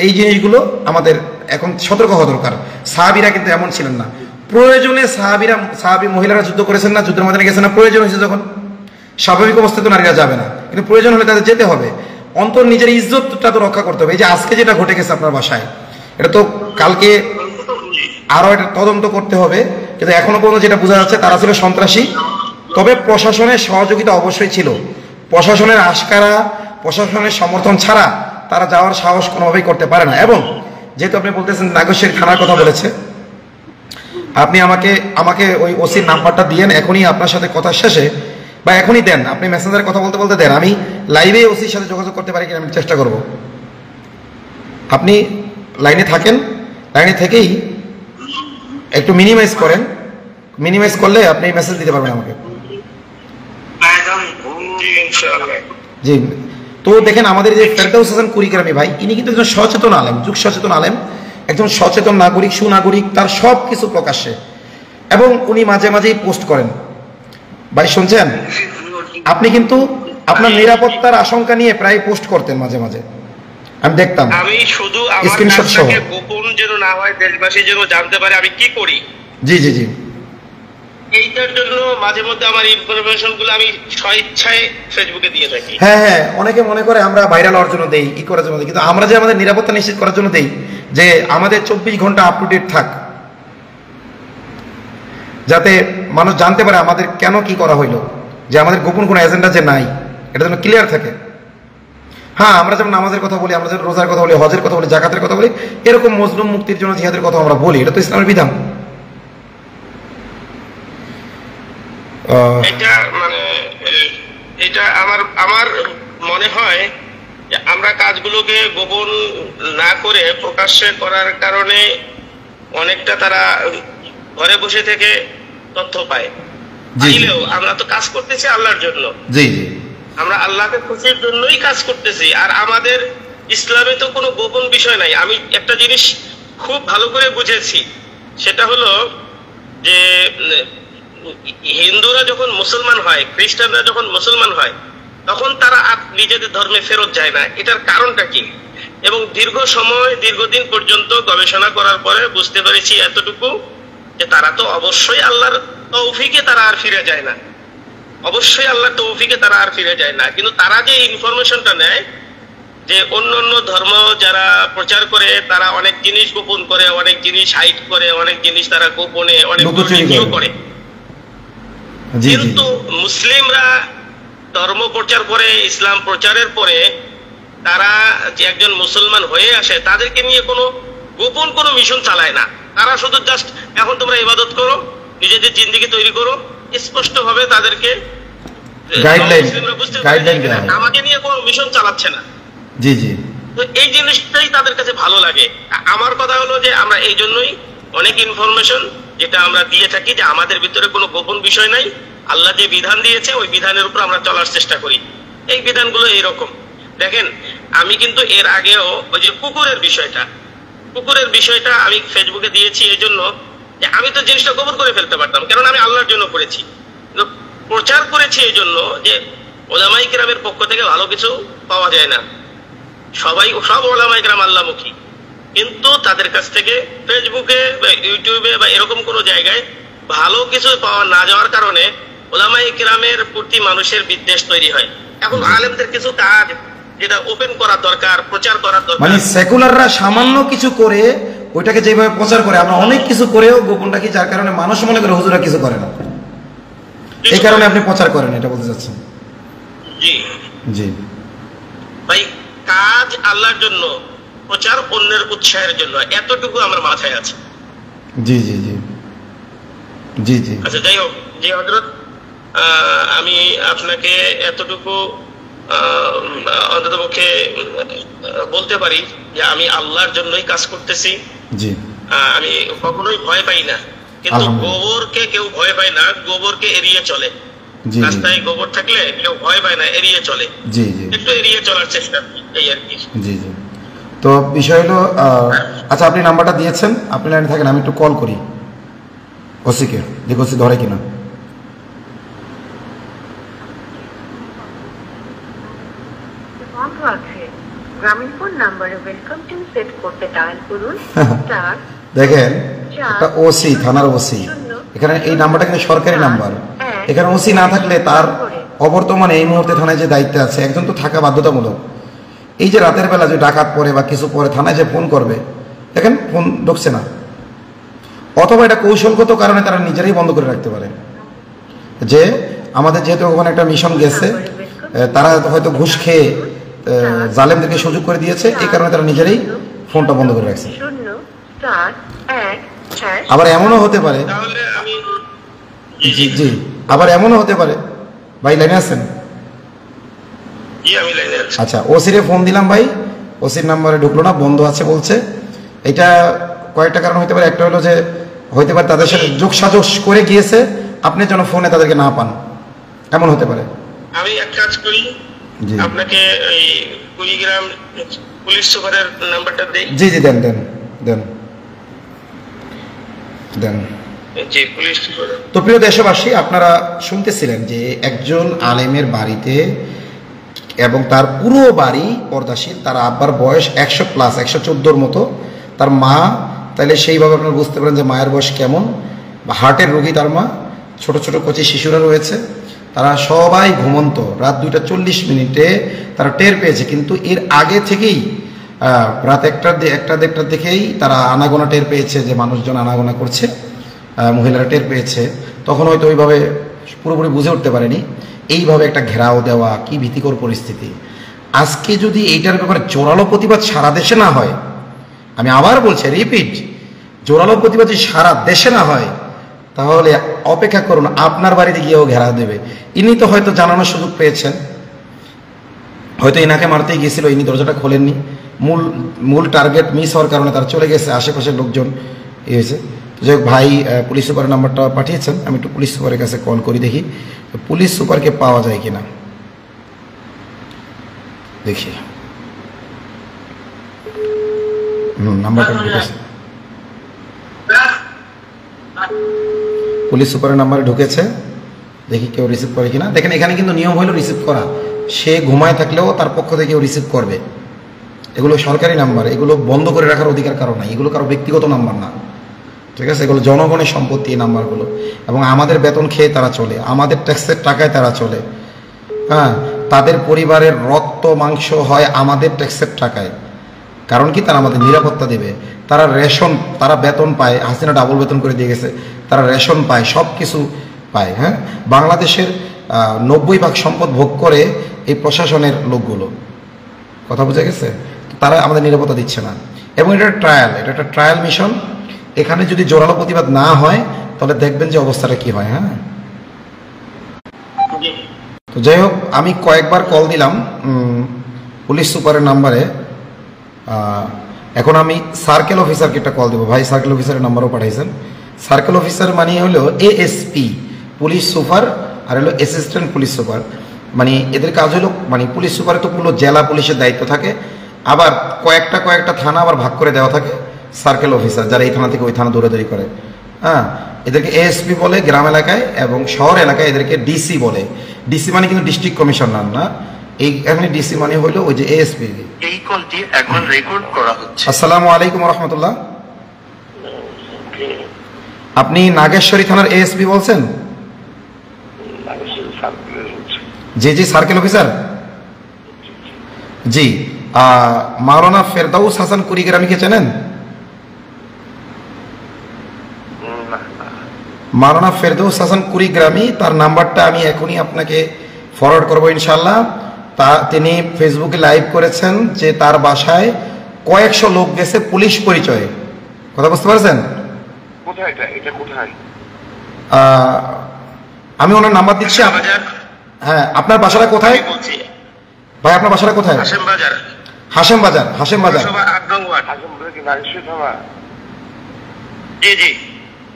এই জিনিসগুলো আমাদের এখন সতর্ক হওয়া দরকার। সাহাবীরা কিন্তু এমন ছিলেন না, প্রয়োজনে সাহাবী মহিলারা যুদ্ধ করেছেন না, যুদ্ধের ময়দানে গেছেন না, প্রয়োজন হয়েছে যখন। স্বাভাবিক অবস্থায় তো নারীরা যাবে না, কিন্তু প্রয়োজন হলে তাদের যেতে হবে। অন্তর নিজের ইজ্জতটা তো রক্ষা করতে হবে। এই যে আজকে যেটা ঘটে গেছে আপনার বাসায়, এটা তো কালকে আরো এটা তদন্ত করতে হবে, কিন্তু এখনো পর্যন্ত যেটা বোঝা যাচ্ছে তারা ছিল সন্ত্রাসী। তবে প্রশাসনের সহযোগিতা অবশ্যই ছিল, প্রশাসনের আশকারা, প্রশাসনের সমর্থন ছাড়া তারা যাওয়ার সাহস কোনোভাবেই করতে পারে না। এবং যেহেতু আপনি বলতেছেন নাগেশ্বরী থানার কথা বলেছে, আপনি আমাকে ওই ওসির নাম্বারটা দিয়েন, এখনই আপনার সাথে কথা শেষে বা এখনই দেন, আপনি মেসেঞ্জারে কথা বলতে বলতে দেন, আমি লাইভে ওসির সাথে যোগাযোগ করতে পারি কিনা আমি চেষ্টা করব। আপনি লাইনে থাকেন, লাইনে থেকেই একটু মিনিমাইজ করেন, মিনিমাইজ করলে আপনি মেসেজ দিতে পারবেন আমাকে। জি, তো দেখেন আমাদের যে ফেরদাউস হাসান কুড়িগ্রামী ভাই, ইনি কিন্তু একজন সচেতন আলেম, যুগ সচেতন আলেম, একজন সচেতন নাগরিক, সুনাগরিক, তার সব কিছু প্রকাশ্যে, এবং উনি মাঝে মাঝেই পোস্ট করেন। ভাই শুনছেন? আপনি কিন্তু আপনার নিরাপত্তার আশঙ্কা নিয়ে প্রায় পোস্ট করতেন মাঝে মাঝে, আমি দেখতাম। আমি শুধু আমার কাজটাকে গোপন যেন না হয়, দেশবাসী যেন জানতে পারে আমি কি করি। জি জি জি, এইটার জন্য মাঝে মধ্যে আমার ইনফরমেশন গুলো আমি স্বেচ্ছায় ফেসবুকে দিয়ে থাকি। হ্যাঁ হ্যাঁ, অনেকে মনে করে আমরা ভাইরাল হওয়ার জন্য দেই, ই করার জন্য দেই, কিন্তু আমরা যে আমাদের নিরাপত্তা নিশ্চিত করার জন্য দেই, যে আমাদের 24 ঘন্টা আপ টু ডেট থাক, যাতে মানুষ জানতে পারে আমাদের কেন কি করা হইলো, যে আমাদের গোপন কোনো এজেন্ডা যে নাই, এটা যেন ক্লিয়ার থাকে। হ্যাঁ, আমরা যেমন নামাজের কথা বলি, আমরা যেমন রোজার কথা বলি, হজের কথা বলি, জাকাতের কথা বলি, এরকম মজলুম মুক্তির জন্য জিহাদের কথা আমরা বলি, এটা তো ইসলামের বিধান। এটা মানে এটা আমার মনে হয় যে আমরা কাজগুলোকে গোপন না করে প্রকাশ্যে করার কারণে অনেকটা তারা ঘরে বসে থেকে তথ্য পায়। দিলেও আমরা তো কাজ করতেছি আল্লাহর জন্য, জি জি, আমরা আল্লাহকে খুশির জন্যই কাজ করতেছি। আর আমাদের ইসলামে তো কোনো গোপন বিষয় নাই। আমি একটা জিনিস খুব ভালো করে বুঝেছি, সেটা হলো যে হিন্দুরা যখন মুসলমান হয়, খ্রিস্টানরা যখন মুসলমান হয়, তখন তারা আর নিজেদের ধর্মে ফেরত যায় না। এটার কারণটা কি? এবং দীর্ঘদিন পর্যন্ত গবেষণা করার পরে বুঝতে পেরেছি এতটুকু, যে তারা তো অবশ্যই আল্লাহর তৌফিকে তারা আর ফিরে যায় না, অবশ্যই আল্লাহর তৌফিকে তারা আর ফিরে যায় না। কিন্তু তারা যে ইনফরমেশনটা নেয়, যে অন্য ধর্ম যারা প্রচার করে তারা অনেক জিনিস গোপন করে, অনেক জিনিস হাইড করে, অনেক জিনিস তারা গোপনে অনেক দুর্নীতিও করে। কিন্তু মুসলিমরা ধর্ম প্রচার করে, ইসলাম প্রচারের পরে তারা যে একজন মুসলমান হয়ে আসে, তাদেরকে নিয়ে কোনো গোপন কোনো মিশন চালায় না। তারা শুধু জাস্ট এখন তোমরা ইবাদত করো, নিজেদের জিন্দেগি তৈরি করো, স্পষ্ট ভাবে তাদেরকে আমাকে নিয়ে কোনো মিশন চালাচ্ছে না। জি জি, তো এই জিনিসটাই তাদের কাছে ভালো লাগে। আমার কথা হলো যে আমরা এই জন্যই অনেক ইনফরমেশন যেটা আমরা দিয়ে থাকি, যে আমাদের ভিতরে কোনো গোপন বিষয় নাই, আল্লাহ যে বিধান দিয়েছে ওই বিধানের উপর আমরা চলার চেষ্টা করি। এই বিধানগুলো এইরকম। দেখেন, আমি কিন্তু এর আগেও ওই যে কুকুরের বিষয়টা আমি ফেসবুকে দিয়েছি এই জন্য যে আমি তো জিনিসটা গোপন করে ফেলতে পারতাম, কারণ আমি আল্লাহর জন্য করেছি। প্রচার করেছি এই জন্য যে ওলামায়ে কেরামের পক্ষ থেকে ভালো কিছু পাওয়া যায় না, সব ওলামায়ে কেরাম আল্লাহমুখী, কিন্তু তাদের কাছ থেকে ফেসবুকে বা ইউটিউবে বা এরকম কোনো জায়গায় ভালো কিছু পাওয়া না যাওয়ার কারণে ওলামায়ে কেরামের প্রতি মানুষের বিদ্বেষ তৈরি হয়। এখন আলেমদের কিছু কাজ যেটা ওপেন করা দরকার, প্রচার করার দরকার, মানে সেকুলাররা সামান্য কিছু করে ওইটাকে যেভাবে প্রচার করে, আমরা অনেক কিছু করেও গোপন রাখি, যার কারণে মানুষ মনে করে হুজুরা কিছু করে না, এই কারণে আপনি প্রচার করেন, এটা বলতে চাচ্ছেন? জি জি ভাই, কাজ আল্লাহর জন্য, প্রচার অন্যের উৎসাহের জন্য, এতটুকু আমার মাথায় আছে। জি জি জি, জি জি। আচ্ছা, যাই হোক, জি হযরত, আমি আপনাকে এতটুকু অন্ততপক্ষে বলতে পারি যে আমি আল্লাহর জন্যই কাজ করতেছি। জি। আমি কখনোই ভয় পাই না, কিন্তু গোবরকে কেউ ভয় পায় না, গোবরকে এড়িয়ে চলে। রাস্তায় গোবর থাকলে কেউ ভয় পায় না, এড়িয়ে চলে। জি জি, একটু এড়িয়ে চলার চেষ্টা করি, এই আর কি। জি জি। তো বিষয় হলো, আচ্ছা আপনি নাম্বারটা দিয়েছেন, আপনি লাইনে থাকেন, আমি একটু কল করি ওসিকে, দেখি ওসি ধরে কিনা। গ্রামীণফোন নাম্বারে ওয়েলকাম টু সেট করতে ডায়াল করুন স্টার। দেখেন, একটা ওসি, থানার ওসি, এখানে এই নাম্বারটা কিন্তু সরকারি নাম্বার। এখানে ওসি না থাকলে তার অবর্তমানে এই মুহূর্তে থানায় যে দায়িত্বে আছে একজন তো থাকা বাধ্যতামূলক। এই যে রাতের বেলা যে ডাকাত পরে বা কিছু পরে থানায় যে ফোন করবে, দেখেন ফোন ঢুকছে না, অথবা এটা কৌশলগত কারণে তারা নিজেরাই বন্ধ করে রাখতে পারে, যে আমাদের যেহেতু ওখানে একটা মিশন গেছে, তারা হয়তো ঘুষ খেয়ে জালেমদেরকে সুযোগ করে দিয়েছে, এই কারণে তারা নিজেরাই ফোনটা বন্ধ করে রাখছে। আবার এমনও হতে পারে, জি জি, আবার এমনও হতে পারে, ভাই লাইনে আছেন? আচ্ছা, ওসিরে ফোন দিলাম ভাই, ওসির নাম্বারে ঢুকলো না, বন্ধ আছে বলছে। এটা কয়েকটা কারণ হতে পারে। একটা হলো যে হতে পারে তাদের সাথে যোগসাজশ করে গিয়েছে, আপনি যেন ফোনে তাদেরকে না পান, এমন হতে পারে। আমি এক কাজ করি, আপনাকে এই কুড়িগ্রাম পুলিশ সুপারের নাম্বারটা দেই। জি জি, দেন দেন দেন দেন। জি, পুলিশ সুপার। তো প্রিয় দেশবাসী, আপনারা শুনতেছিলেন যে একজন আলেমের বাড়িতে এবং তার পুরো বাড়ি পর্দাশীল, তার আব্বার বয়স 100+, 114 মতো, তার মা, তাহলে সেইভাবে আপনারা বুঝতে পারেন যে মায়ের বয়স কেমন, বা হার্টের রোগী তার মা, ছোট ছোট কচি শিশুরা রয়েছে, তারা সবাই ঘুমন্ত। রাত 2:40 তারা টের পেয়েছে, কিন্তু এর আগে থেকেই রাত 1টার দিকেই তারা আনাগোনা টের পেয়েছে যে মানুষজন আনাগোনা করছে, মহিলারা টের পেয়েছে। তখন হয়তো ওইভাবে পুরোপুরি বুঝে উঠতে পারেনি। এইভাবে একটা ঘেরাও দেওয়া কি ভীতিকর পরিস্থিতি। আজকে যদি এইটার ব্যাপারে জোরালো প্রতিবাদ সারা দেশে না হয়, আমি আবার বলছি, রিপিট, জোরালো প্রতিবাদ যদি সারা দেশে না হয়, তাহলে অপেক্ষা করুন, আপনার বাড়িতে গিয়েও ঘেরাও দেবে। ইনি তো হয়তো জানানোর সুযোগ পেয়েছেন, হয়তো এনাকে মারতেই গিয়েছিল, ইনি দরজাটা খোলেননি, মূল টার্গেট মিস হওয়ার কারণে তারা চলে গেছে, আশেপাশের লোকজন এই হয়েছে। যাই হোক, ভাই পুলিশ সুপারের নাম্বারটা পাঠিয়েছেন, আমি একটু পুলিশ সুপারের কাছে কল করি, দেখি পুলিশ সুপারকে পাওয়া যায় কিনা, দেখি। নাম্বারটা ঢুকেছে, পুলিশ সুপারের নাম্বারে ঢুকেছে, দেখি কেউ রিসিভ করে কিনা। দেখেন, এখানে কিন্তু নিয়ম হলো রিসিভ করা, সে ঘুমায় থাকলেও তার পক্ষ থেকে কেউ রিসিভ করবে। এগুলো সরকারি নাম্বার, এগুলো বন্ধ করে রাখার অধিকার কারো নাই, এগুলো কারো ব্যক্তিগত নাম্বার না, ঠিক আছে? এগুলো জনগণের সম্পত্তি, এই নাম্বারগুলো, এবং আমাদের বেতন খেয়ে তারা চলে, আমাদের ট্যাক্সের টাকায় তারা চলে। হ্যাঁ, তাদের পরিবারের রক্ত মাংস হয় আমাদের ট্যাক্সের টাকায়। কারণ কি? তারা আমাদের নিরাপত্তা দেবে, তারা রেশন, তারা বেতন পায়, হাসিনা ডাবল বেতন করে দিয়ে গেছে, তারা রেশন পায়, সব কিছু পায়। হ্যাঁ, বাংলাদেশের 90% সম্পদ ভোগ করে এই প্রশাসনের লোকগুলো, কথা বোঝা গেছে? তারা আমাদের নিরাপত্তা দিচ্ছে না, এবং এটা একটা ট্রায়াল মিশন। এখানে যদি জোরালো প্রতিবাদ না হয়, তাহলে দেখবেন যে অবস্থাটা কি হয়। হ্যাঁ, তো যাই হোক, আমি কয়েকবার কল দিলাম পুলিশ সুপারের নাম্বারে। এখন আমি সার্কেল অফিসারকে একটা কল দেবো। ভাই সার্কেল অফিসারের নাম্বারও পাঠাইছেন। সার্কেল অফিসার মানে হলো এএসপি, পুলিশ সুপার, আর হলো অ্যাসিস্ট্যান্ট পুলিশ সুপার। মানে এদের কাজ হলো, মানে পুলিশ সুপারে তো পুরো জেলা পুলিশের দায়িত্ব থাকে, আবার কয়েকটা থানা আবার ভাগ করে দেওয়া থাকে সার্কেল অফিসার, যারা এই থানা থেকে ওই থানা দৌড়াদৌড়ি করে। হ্যাঁ, এদেরকে এএসপি বলে গ্রাম এলাকায়, এবং শহর এলাকায় এদেরকে ডিসি বলে। ডিসি মানে কিন্তু ডিস্ট্রিক্ট কমিশনার না, এই এখানে ডিসি মানে হলো ওই যে এএসপি। এই কলটি এখন রেকর্ড করা হচ্ছে। আসসালামু আলাইকুম ওয়া রাহমাতুল্লাহ। আপনি নাগেশ্বরী থানার এএসপি বলছেন? জি জি, সার্কেল অফিসার। জি, মাওলানা ফেরদাউস হাসান কুড়িগ্রামীকে চেনেন? মাওলানা ফেরদাউস হাসান কুড়িগ্রামী, তার নাম্বারটা আমি এখনই আপনাকে ফরওয়ার্ড করবো ইনশাল্লাহ। তিনি ফেসবুকে লাইভ করেছেন যে তার বাসায় কয়েকশো লোক গেছে পুলিশ পরিচয়ে। কথা বুঝতে পারছেন? আমি ওনার নাম্বার দিচ্ছি। বাজার। হ্যাঁ, আপনার বাসাটা কোথায় বলছি ভাই? আপনার বাসাটা কোথায়? হাসেম বাজার। হাসেম বাজার। হাসেম বাজার। পৌরসভা 8 নং ওয়ার্ড। হাসেম বাজার কি নাগেশ্বরী থানা? জি জি,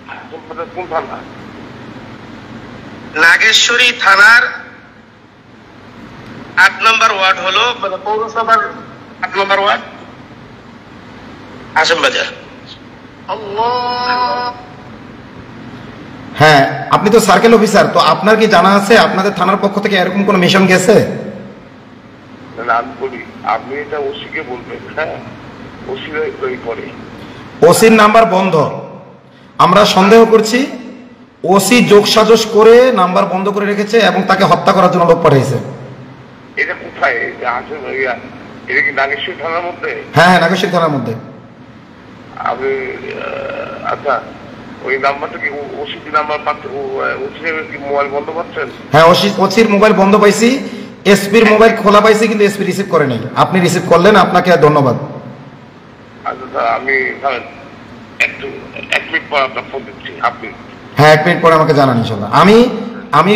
হাসেম বাজার কোন থানা? নাগেশ্বরী থানার 8 নম্বর ওয়ার্ড হলো, মানে পৌরসভার 8 নম্বর ওয়ার্ড, হাসেম বাজার। হ্যাঁ, আপনি তো সার্কেল অফিসার, তো আপনার কি জানা আছে আপনাদের থানার পক্ষ থেকে এরকম কোনো মিশন গেছে? আমি বলি, আপনি এটা ওসিকে বলবেন। হ্যাঁ, ওসিরা ওই করে। ওসির নাম্বার বন্ধ, আমরা সন্দেহ করছি ওসি যোগসাজশ করে নাম্বার বন্ধ করে রেখেছে এবং তাকে হত্যা করার জন্য লোক পাঠিয়েছে। এটা কোথায়? এটা হাসেম, এটা কি নাগেশ্বরী থানার মধ্যে? হ্যাঁ হ্যাঁ, নাগেশ্বরী থানার মধ্যে। আপনি আচ্ছা, ওই নাম্বারটা কি ওসি নাম্বার পাচ্ছে? ওসি কি মোবাইল বন্ধ পাচ্ছেন? হ্যাঁ, ওসির মোবাইল বন্ধ পাইছি, এসপির মোবাইল খোলা পাইছি, কিন্তু এসপি রিসিভ করে নাই। আপনি রিসিভ করলেন, আপনাকে ধন্যবাদ। আচ্ছা, আমি একটু 1 মিনিট পর আপনার ফোন দিচ্ছি। আপনি হ্যাঁ, 1 মিনিট পরে আমাকে জানান ইনশাল্লাহ। আমি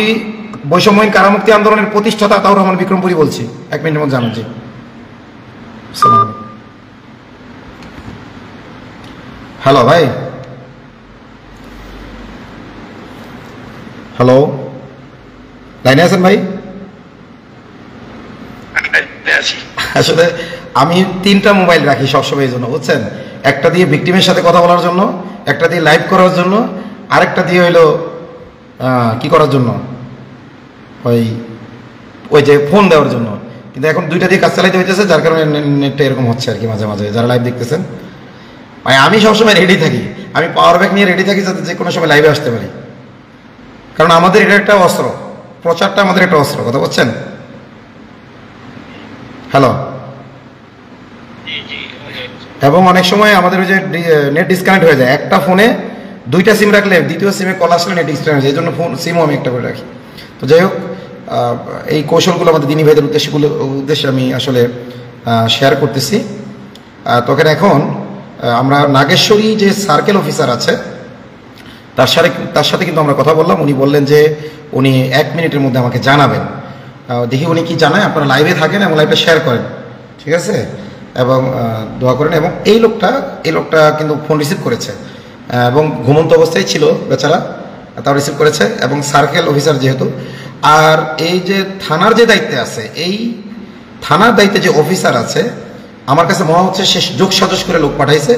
বৈষম্যহীন কারামুক্তি আন্দোলনের প্রতিষ্ঠাতা তাও রহমান বিক্রমপুরী বলছি। 1 মিনিটের মধ্যে জানাচ্ছি। হ্যালো ভাই, হ্যালো, লাইনে আছেন ভাই? আসলে আমি 3টা মোবাইল রাখি সবসময় এই জন্য, বুঝছেন? একটা দিয়ে ভিকটিমের সাথে কথা বলার জন্য, একটা দিয়ে লাইভ করার জন্য, আরেকটা দিয়ে হইলো কি করার জন্য, ওই যে ফোন দেওয়ার জন্য। কিন্তু এখন 2টা দিয়ে কাজ চালাইতে হইতেছে, যার কারণে নেটটা এরকম হচ্ছে আর কি। মাঝে মাঝে যারা লাইভ দেখতেছেন, ভাই আমি সবসময় রেডি থাকি, আমি পাওয়ার ব্যাংক নিয়ে রেডি থাকি যাতে যে কোনো সময় লাইভে আসতে পারি, কারণ আমাদের এটা একটা অস্ত্র, প্রচারটা আমাদের একটা অস্ত্র। কথা বলছেন? হ্যালো। এবং অনেক সময় আমাদের ওই যে নেট ডিসকানেক্ট হয়ে যায়, একটা ফোনে 2টা সিম রাখলে দ্বিতীয় সিমে কল আসলে নেট ডিসকানেক্ট হয়ে যায়, এই জন্য সিমও আমি একটা করে রাখি। তো যাই হোক, এই কৌশলগুলো আমাদের দিনী ভাইদের উদ্দেশ্যে আমি আসলে শেয়ার করতেছি। তখন এখন আমরা নাগেশ্বরী যে সার্কেল অফিসার আছে তার সাথে কিন্তু আমরা কথা বললাম। উনি বললেন যে উনি 1 মিনিটের মধ্যে আমাকে জানাবেন। দেখি উনি কি জানায়। আপনারা লাইভে থাকেন এবং লাইভটা শেয়ার করেন, ঠিক আছে? এবং দোয়া করেন। এবং এই লোকটা কিন্তু ফোন রিসিভ করেছে এবং ঘুমন্ত অবস্থায় ছিল বেচারা, তাও রিসিভ করেছে। এবং সার্কেল অফিসার যেহেতু, আর এই যে থানার যে দায়িত্বে আছে, এই থানার দায়িত্বে যে অফিসার আছে, আমার কাছে মনে হচ্ছে সে যোগসাজশ করে লোক পাঠাইছে,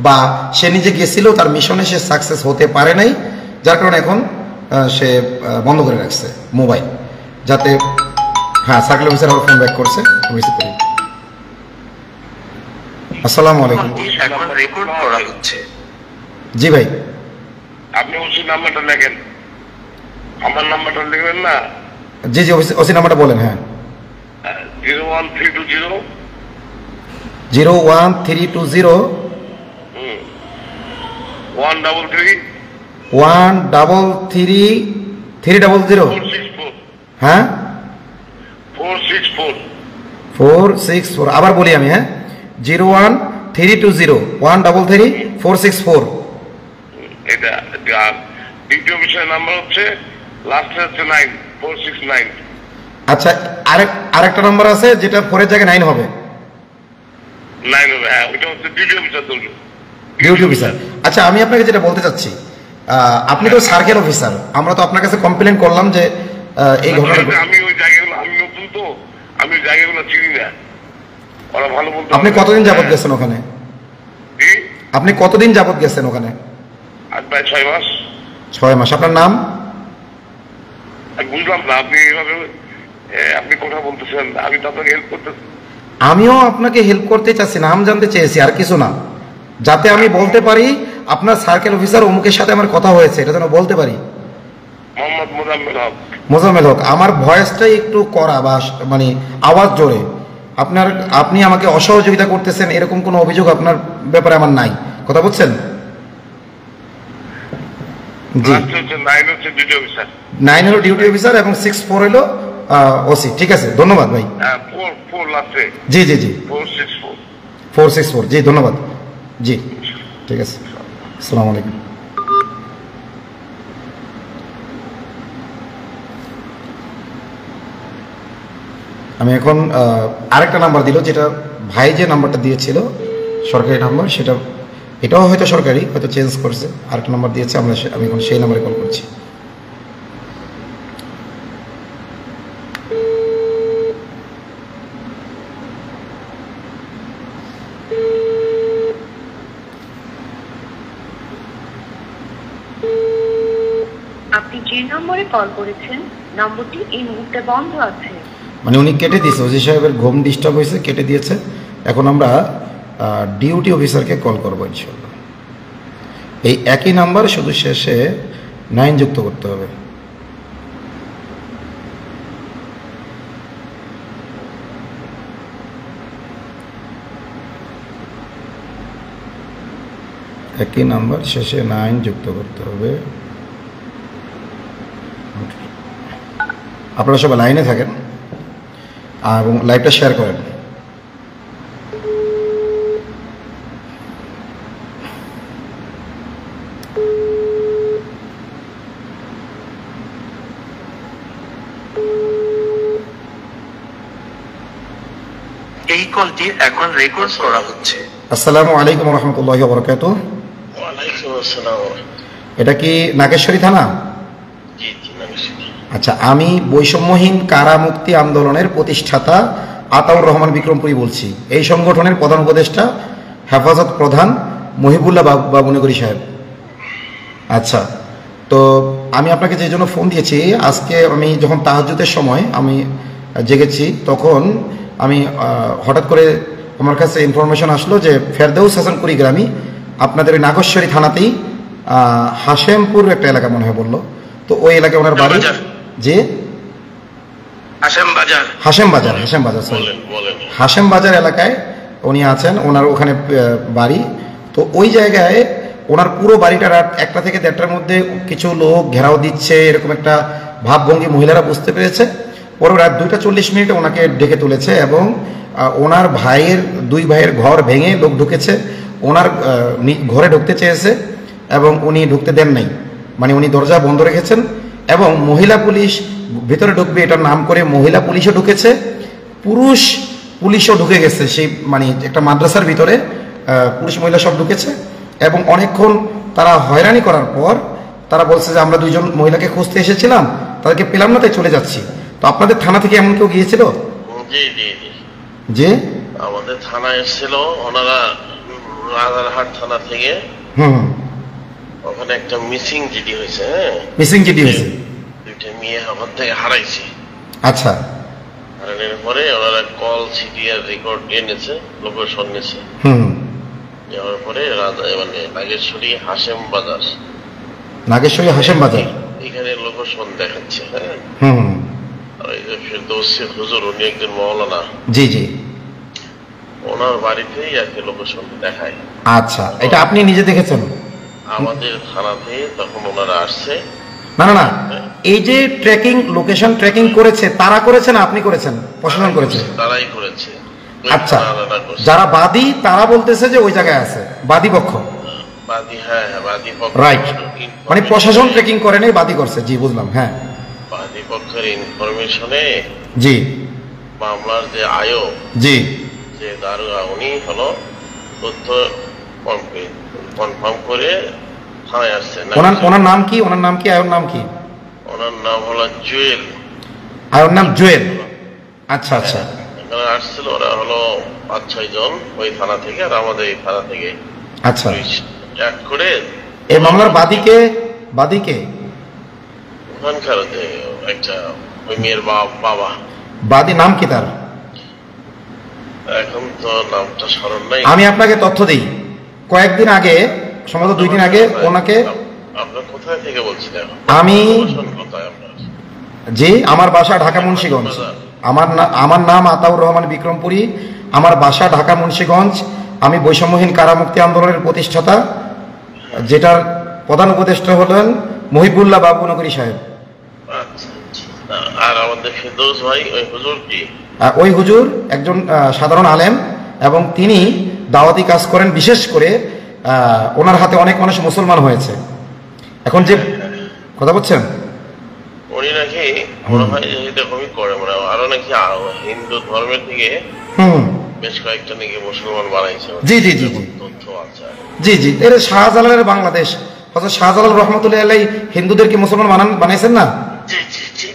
বা সে নিজে গেছিল, তার মিশনে সে সাকসেস হতে পারে নাই, যার কারণে এখন সে বন্ধ করে রাখছে মোবাইল, যাতে হ্যাঁ সার্কেল অফিসার আবার ফোন ব্যাক করছে। রিসিভ করি। আসসালামু আলাইকুম। এখন রেকর্ড করা হচ্ছে। জি ভাই। আপনি ওসি নাম্বারটা লেখেন, আমার নাম্বারটা লিখবেন না? জি জি, ওসি নাম্বারটা বলেন। হ্যাঁ, 01320 01320 133 133 300 464 হ্যাঁ 464 464। আবার বলি আমি, হ্যাঁ, 01320 133 464। এটা দ্বিতীয় বিষয়ের নাম্বার হচ্ছে লাস্টে হচ্ছে 9 469। আচ্ছা, আরেকটা নাম্বার আছে যেটা 4 এর জায়গায় 9 হবে। 9 হবে, হ্যাঁ, ওইটা হচ্ছে দ্বিতীয় বিষয় ধরবে। Duty officer. আচ্ছা, আমি আপনাকে যেটা বলতে চাচ্ছি, আপনি তো সার্কেল অফিসার, আমরা তো আপনার কাছে কমপ্লেন করলাম যে এই ঘটনাটা। আমি ওই জায়গাগুলো, আমি নতুন তো, আমি ওই জায়গাগুলো চিনি না, ওরা ভালো বলতে। আপনি কতদিন যাবত গেছেন ওখানে? আপনি কতদিন যাবত গেছেন ওখানে? আজ প্রায় 6 মাস। 6 মাস। আপনার নাম? আমি বুঝলাম না, আপনি এভাবে আপনি কথা বলতেছেন, আমি তো আপনাকে হেল্প করতেছি। আমিও আপনাকে হেল্প করতে চাচ্ছি, নাম জানতে চেয়েছি, আর কিছু না, যাতে আমি বলতে পারি আপনার সার্কেল অফিসার অমুকের সাথে আমার কথা হয়েছে, এটা যেন বলতে পারি। মোহাম্মদ মোজাম্মেল হক। মোজাম্মেল হক। আমার ভয়েসটাই একটু কড়া, বা মানে আওয়াজ জোরে। আপনি আমাকে অসহযোগিতা করতেছেন, এরকম কোনো অভিযোগ আপনার ব্যাপারে আমার নাই। কথা বলছেন? জি। 9 হচ্ছে ডিউটি অফিসার। 9 হলো ডিউটি অফিসার এবং 64 হলো ওসি। ঠিক আছে, ধন্যবাদ ভাই। 4 লাস্টে। জি জি জি, 464। 464। জি, ধন্যবাদ। জি, ঠিক আছে। আসসালামু আলাইকুম। আমি এখন আরেকটা নাম্বার দিল, যেটা ভাই যে নাম্বারটা দিয়েছিল সরকারি নাম্বার, সেটা এটাও হয়তো সরকারি, হয়তো চেঞ্জ করছে, আরেকটা নাম্বার দিয়েছে, আমি এখন সেই নাম্বারে কল করছি। আপনি যে নম্বরে কল করেছেন নম্বরটি এই মুহূর্তে বন্ধ আছে। মানে উনি কেটে দিয়েছে, ওসি সাহেবের ঘুম ডিস্টার্ব হয়েছে, কেটে দিয়েছে। এখন আমরা ডিউটি অফিসারকে কল করবো ইনশাল্লাহ। এই একই নাম্বার, শুধু শেষে 9 যুক্ত করতে হবে। একই নাম্বার, শেষে 9 যুক্ত করতে হবে। আপনারা সবাই লাইনে থাকেন এবং লাইভটা শেয়ার করেন। এই কলটি এখন রেকর্ড করা হচ্ছে। আসসালামু আলাইকুম রহমতুল্লাহি ওয়া বারাকাতুহু। ওয়ালাইকুম আসসালাম। এটা কি নাগেশ্বরী থানা? জি জি, নাগেশ্বরী। আচ্ছা, আমি বৈষম্যহীন কারা মুক্তি আন্দোলনের প্রতিষ্ঠাতা আতাউর রহমান বিক্রমপুরী বলছি। এই সংগঠনের প্রধান উপদেষ্টা হেফাজত প্রধান মহিবুল্লাহ বাবুনগরী সাহেব। আচ্ছা, তো আমি আপনাকে যে জন্য ফোন দিয়েছি, আজকে আমি যখন তাহাজ্জুদের সময় আমি জেগেছি, তখন আমি হঠাৎ করে আমার কাছে ইনফরমেশন আসলো যে ফেরদৌস হাসান কুড়িগ্রামী আপনাদের ওই নাগেশ্বরী থানাতেই হাশেমপুর একটা এলাকা মনে হয় বললো, তো ওই এলাকায় ওনার বাড়ি। যে হাশেম বাজার, সরি, হাশেম বাজার এলাকায় উনি আছেন, ওনার ওখানে বাড়ি। তো ওই জায়গায় ওনার পুরো বাড়িটা রাত 1টা থেকে 1:30টার মধ্যে কিছু লোক ঘেরাও দিচ্ছে, এরকম একটা ভাবভঙ্গি মহিলারা বুঝতে পেরেছে। পরে রাত 2:40 ওনাকে ডেকে তুলেছে এবং ওনার দুই ভাইয়ের ঘর ভেঙে লোক ঢুকেছে, ওনার ঘরে ঢুকতে চেয়েছে এবং উনি ঢুকতে দেন নাই, মানে উনি দরজা বন্ধ রেখেছেন। এবং মহিলা পুলিশ ভিতরে ঢুকবে এটার নাম করে মহিলা পুলিশও ঢুকেছে, পুরুষ পুলিশও ঢুকে গেছে। সেই মানে একটা মাদ্রাসার ভিতরে পুরুষ মহিলা সব ঢুকেছে এবং অনেকক্ষণ তারা হয়রানি করার পর তারা বলছে যে আমরা 2জন মহিলাকে খুঁজতে এসেছিলাম, তাদেরকে পেলাম না, তাই চলে যাচ্ছি। তো আপনাদের থানা থেকে এমন কেউ গিয়েছিল? জি জি জি, যে আমাদের থানায় এসেছিল ওনারা, রাজারহাট থানা থেকে। ওখানে একটা মিসিং জিডি হয়েছে। হ্যাঁ, মিসিং জিডি হয়েছে, 2টা মেয়ে ওখান থেকে হারাইছে। আচ্ছা, হারানোর পরে ওনারা কল সিডিআর রেকর্ড এনেছে, লোকেশন নিয়েছে। যাওয়ার পরে মানে নাগেশ্বরী হাশেম বাজার, এখানে লোকেশন দেখাচ্ছে। হ্যাঁ, আর এই যে ফেরদৌসী হুজুর, উনি একজন মাওলানা। জি জি, ওনার বাড়িতেই আর কি লোকেশন দেখায়। আচ্ছা, এটা আপনি নিজে দেখেছেন? আমাদের থানাতে তখন ওনারা আসছে। না, এই যে লোকেশন ট্র্যাকিং করেছে, তারা করেছে না আপনি করেছেন? প্রশাসন করেছে? তারাই করেছে। আচ্ছা, যারা বাদী তারা বলতেছে যে ওই জায়গায় আছে, বাদী পক্ষ। বাদী, হ্যাঁ বাদী পক্ষ, রাইট, মানে প্রশাসন ট্র্যাকিং করে নাই, বাদী করছে। জি, বুঝলাম। হ্যাঁ, বাদী পক্ষের ইনফরমেশনে জি মামলার যে আয়ো, জি, যে দারোগা, উনি হলো তথ্য কনফার্ম করে থানায় আসছে। ওনার নাম কি? আয়োর নাম কি? ওনার নাম হলো জুয়েল। আয়োর নাম জুয়েল। আচ্ছা আচ্ছা, এখানে আসছিল ওরা হলো 5-6 জন ওই থানা থেকে, আর আমাদের এই থানা থেকে। আচ্ছা, এক করে এই মামলার বাদীকে ওখানকার যে একটা ওই মেয়ের বাবা। বাদী নাম কি তার? এখন তো নামটা স্মরণ নাই। আমি আপনাকে তথ্য দিই, কয়েকদিন আগে, সম্ভবত 2 দিন আগে ওনাকে। আপনার কোথায় থেকে বলছিলেন? আমি কোথায় আপনার? জি, আমার বাসা ঢাকা মুন্সিগঞ্জ। আমার নাম আতাউর রহমান বিক্রমপুরী, আমার বাসা ঢাকা মুন্সিগঞ্জ। আমি বৈষম্যহীন কারা মুক্তি আন্দোলনের প্রতিষ্ঠাতা, যেটার প্রধান উপদেষ্টা হলেন মহিবুল্লাহ বাবুনগরী সাহেব। আচ্ছা, আর আমাদের ফেরদৌস ভাই, ওই হুজুর কি? ওই হুজুর একজন সাধারণ আলেম এবং তিনি দাওয়াতি কাজ করেন। বিশেষ করে ওনার হাতে অনেক মানুষ মুসলমান হয়েছে। এখন যে কথা বলছেন, উনি নাকি মনে হয় যে এরকমই করে, মানে আরো নাকি হিন্দু ধর্মের থেকে বেশ কয়েকটা নাকি মুসলমান বানাইছে। জি জি জি জি তথ্য আছে। জি জি, এটা শাহজালালের বাংলাদেশ। হযরত শাহজালাল রহমতুল্লাহ আলাইহি হিন্দুদেরকে মুসলমান বানাইছেন না? জি জি জি।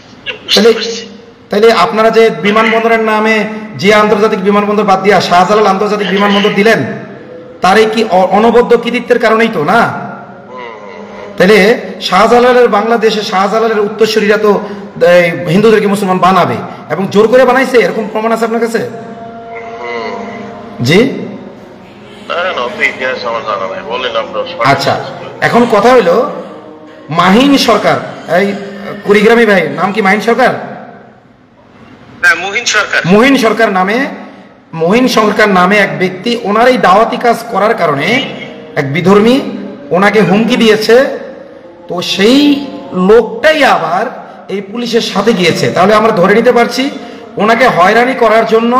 তাইলে আপনারা যে বিমানবন্দরের নামে জিয়া আন্তর্জাতিক বিমানবন্দর বাদ দিয়া শাহজালাল আন্তর্জাতিক বিমানবন্দর দিলেন, তার এই কি অনবদ্য কৃতিত্বের কারণেই তো না? তাহলে শাহজালালের বাংলাদেশে শাহজালালের উত্তরসূরিরা তো হিন্দুদেরকে মুসলমান বানাবে এবং জোর করে বানাইছে, এরকম প্রমাণ আছে আপনার কাছে? জি আচ্ছা, এখন কথা হইল মাহিন সরকার, এই কুড়িগ্রামী ভাই নাম কি মাহিন সরকার? মহিন সরকার নামে এক ব্যক্তি, ওনার এই দাওয়াতি কাজ করার কারণে এক বিধর্মী ওনাকে হুমকি দিয়েছে। তো সেই লোকটাই আবার এই পুলিশের সাথে গিয়েছে, তাহলে আমরা ধরে নিতে পারছি ওনাকে হয়রানি করার জন্য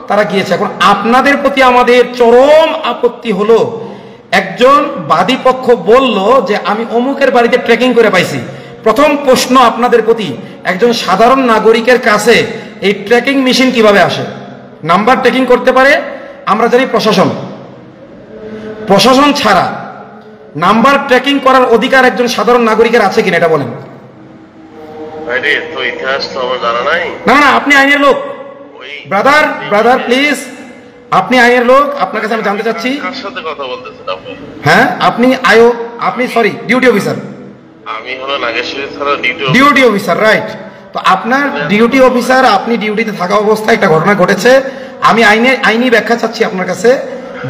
তারা গিয়েছে। এখন আপনাদের প্রতি আমাদের চরম আপত্তি হলো, একজন বাদী পক্ষ বলল যে আমি অমুকের বাড়িতে ট্রেকিং করে পাইছি। প্রথম প্রশ্ন আপনাদের প্রতি, একজন সাধারণ নাগরিকের কাছে এই ট্র্যাকিং মেশিন কিভাবে আসে? নাম্বার ট্র্যাকিং করতে পারে আমরা জানি প্রশাসন ছাড়া নাম্বার ট্র্যাকিং করার অধিকার একজন সাধারণ নাগরিকের আছে কিনা এটা বলেন। না না, আপনি আইনের লোক, ব্রাদার প্লিজ, আপনি আইনের লোক, আপনার কাছে আমি জানতে চাচ্ছি। হ্যাঁ, আপনি সরি ডিউটি অফিসার। আমি হলো নাগেশ্বরী থানা ডিউটি অফিসার, রাইট। তো আপনার ডিউটি অফিসার, আপনি ডিউটিতে থাকা অবস্থায় একটা ঘটনা ঘটেছে। আমি আইনি ব্যাখ্যা চাচ্ছি আপনার কাছে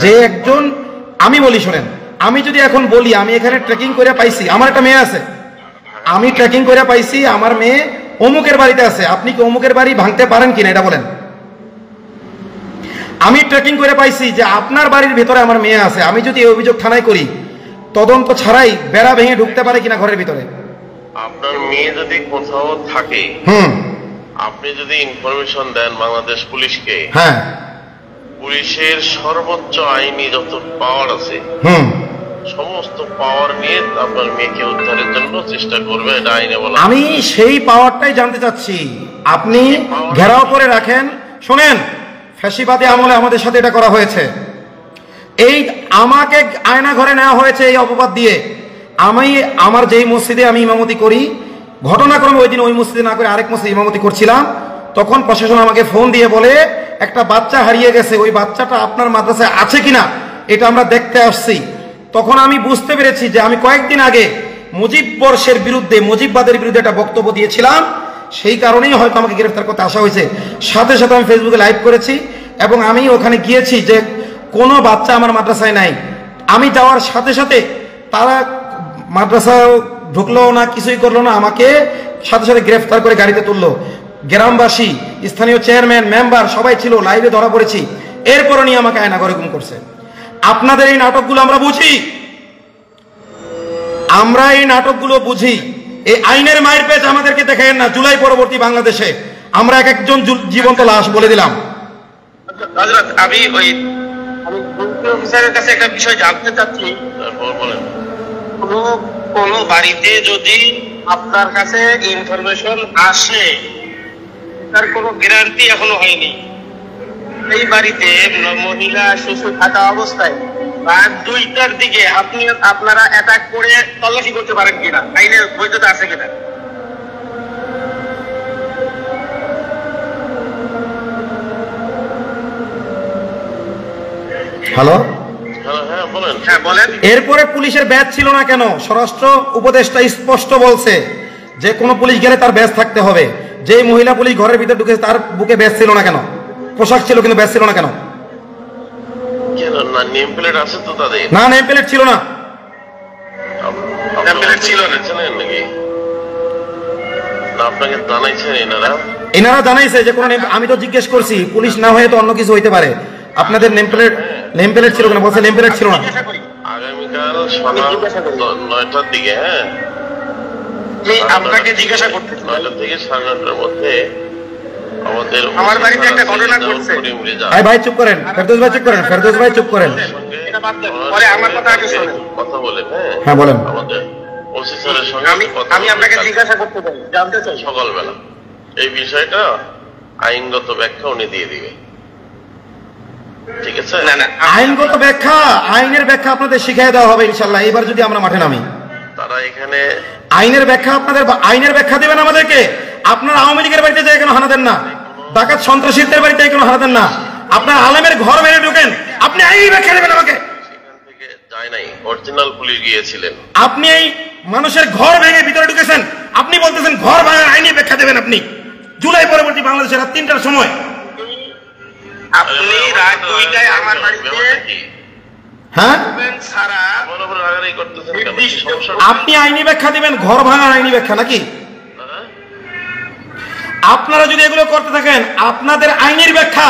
যে একজন, আমি বলি শোনেন, আমি যদি এখন বলি আমি এখানে ট্রেকিং করে পাইছি, আমার একটা মেয়ে আছে, আমি ট্রেকিং করে পাইছি, আমার মেয়ে অমুকের বাড়িতে আছে, আপনি কি অমুকের বাড়ি ভাঙতে পারেন কিনা এটা বলেন। আমি ট্রেকিং করে পাইছি যে আপনার বাড়ির ভেতরে আমার মেয়ে আছে, আমি যদি এই অভিযোগ থানায় করি, তদন্ত ছাড়াই বেড়া ভেঙে ঢুকতে পারে কিনা ঘরের ভিতরে? আপনার মেয়ে যদি কোথাও থাকে, আপনি যদি ইনফরমেশন দেন বাংলাদেশ পুলিশকে, হ্যাঁ, পুলিশের সর্বোচ্চ আইনি যত পাওয়ার আছে সমস্ত পাওয়ার নিয়ে আপনার মেয়েকে উদ্ধারের জন্য চেষ্টা করবে, এটা আইনে বলা। আমি সেই পাওয়ারটাই জানতে চাচ্ছি, আপনি ঘেরাও করে রাখেন। শোনেন, ফ্যাসিবাদী আমলে আমাদের সাথে এটা করা হয়েছে, এই আমাকে আয়না ঘরে নেওয়া হয়েছে এই অপবাদ দিয়ে। আমি আমার যেই মসজিদে আমি ইমামতি করি, ঘটনাক্রমে ওই দিন ওই মসজিদে না করে আরেক মসজিদে ইমামতি করছিলাম, তখন প্রশাসন আমাকে ফোন দিয়ে বলে একটা বাচ্চা হারিয়ে গেছে, ওই বাচ্চাটা আপনার মাদ্রাসায় আছে কিনা এটা আমরা দেখতে আসছি। তখন আমি বুঝতে পেরেছি যে আমি কয়েকদিন আগে মুজিববাদের বিরুদ্ধে একটা বক্তব্য দিয়েছিলাম, সেই কারণেই হয়তো আমাকে গ্রেফতার করতে আসা হয়েছে। সাথে সাথে আমি ফেসবুকে লাইভ করেছি এবং আমি ওখানে গিয়েছি যে কোনো বাচ্চা আমার মাদ্রাসায় নাই। আমি যাওয়ার সাথে সাথে তারা মাদ্রাসায় ঢুকলো না, কিছুই করলো না, আমাকে সাথে সাথে গ্রেফতার করে গাড়িতে তুললো। গ্রামবাসী, স্থানীয় চেয়ারম্যান, মেম্বার সবাই ছিল, লাইভে ধরা পড়েছি। এরপরও নিয়ে আমাকে আয়না ঘরে গুম করছে। আপনাদের এই নাটকগুলো আমরা বুঝি, এই আইনের মায়ের পেজ আমাদেরকে দেখেন না। জুলাই পরবর্তী বাংলাদেশে আমরা এক একজন জীবন্ত লাশ, বলে দিলাম। আমি অফিসারের কাছে একটা বিষয় জানতে চাচ্ছি, কোন বাড়িতে যদি আপনার কাছে ইনফরমেশন আসে, তার কোনো গ্যারান্টি এখনো হয়নি, এই বাড়িতে মহিলা শিশু থাকা অবস্থায় রাত 2টার দিকে আপনারা অ্যাটাক করে তল্লাশি করতে পারেন কিনা, আইনের বৈধতা আছে কিনা? হ্যালো, হ্যাঁ বলেন। এরপরে পুলিশের ব্যাজ ছিল না কেন? স্বরাষ্ট্র উপদেষ্টা স্পষ্ট বলছে যে কোনো পুলিশ গেলে তার ব্যাজ থাকতে হবে। যে মহিলা পুলিশ ঘরের ভিতরে ঢুকেছে তার বুকে ব্যাজ ছিল না কেন? পোশাক ছিল কিন্তু ব্যাজ ছিল না কেন? না, নেম প্লেট আছে তো তাদের। না, নেম প্লেট ছিল না। আপনাকে জানাইছেন এনারা জানাইছে যে কোনো, আমি তো জিজ্ঞেস করছি, পুলিশ না হয়ে তো অন্য কিছু হইতে পারে, আপনাদের নেম প্লেট ছিল কেন? বলছে নেম প্লেট ছিল না। আগামীকাল সকাল 9টার দিকে, হ্যাঁ আপনাকে জিজ্ঞাসা করতে, 9টা থেকে 9:30টার মধ্যে আমার বাড়িতে একটা ঘটনা ঘটছে। ভাই চুপ করেন, ফেরদৌস ভাই চুপ করেন, ফেরদৌস ভাই চুপ করেন। পরে আমার কথা আগে শুনুন, কথা বলেন। হ্যাঁ বলেন। আমাদের ওসি স্যারের সঙ্গে আমি আপনাকে জিজ্ঞাসা করতে চাই, জানতে চাই সকালবেলা এই বিষয়টা আইনগত ব্যাখ্যা উনি দিয়ে দিবে, ঠিক আছে? না আইনগত ব্যাখ্যা, আইনের ব্যাখ্যা আপনাদের শিখিয়ে দেওয়া হবে ইনশাল্লাহ এবার যদি আমরা মাঠে নামি। তারা এখানে আইনের ব্যাখ্যা আপনাদের, আইনের ব্যাখ্যা দিবেন আমাদেরকে। আপনার আওয়ামী লীগের বাড়িতে যায় কেন হানা দেন না? ডাকাত সন্ত্রাসীদের বাড়িতে কেন হানা দেন না? আপনার আলেমের ঘর মেরে ঢুকেন, আপনি আইনি ব্যাখ্যা দেবেন আমাকে। সেখান থেকে যায় নাই, অরিজিনাল পুলিশ গিয়েছিলেন। আপনি এই মানুষের ঘর ভেঙে ভিতরে ঢুকেছেন, আপনি বলতেছেন ঘর ভাঙার আইনি ব্যাখ্যা দেবেন আপনি। জুলাই পরবর্তী বাংলাদেশের রাত 3টার সময় আপনি রাত 2টায় আমার বাড়িতে হ্যাঁ সারা আমার উপর রাগারাগি করতেছেন কেন? সমস্যা আপনি আইনি ব্যাখ্যা দিবেন, ঘর ভাঙার আইনি ব্যাখ্যা নাকি? আপনারা যদি এগুলো করতে থাকেন আপনাদের আইনের ব্যাখ্যা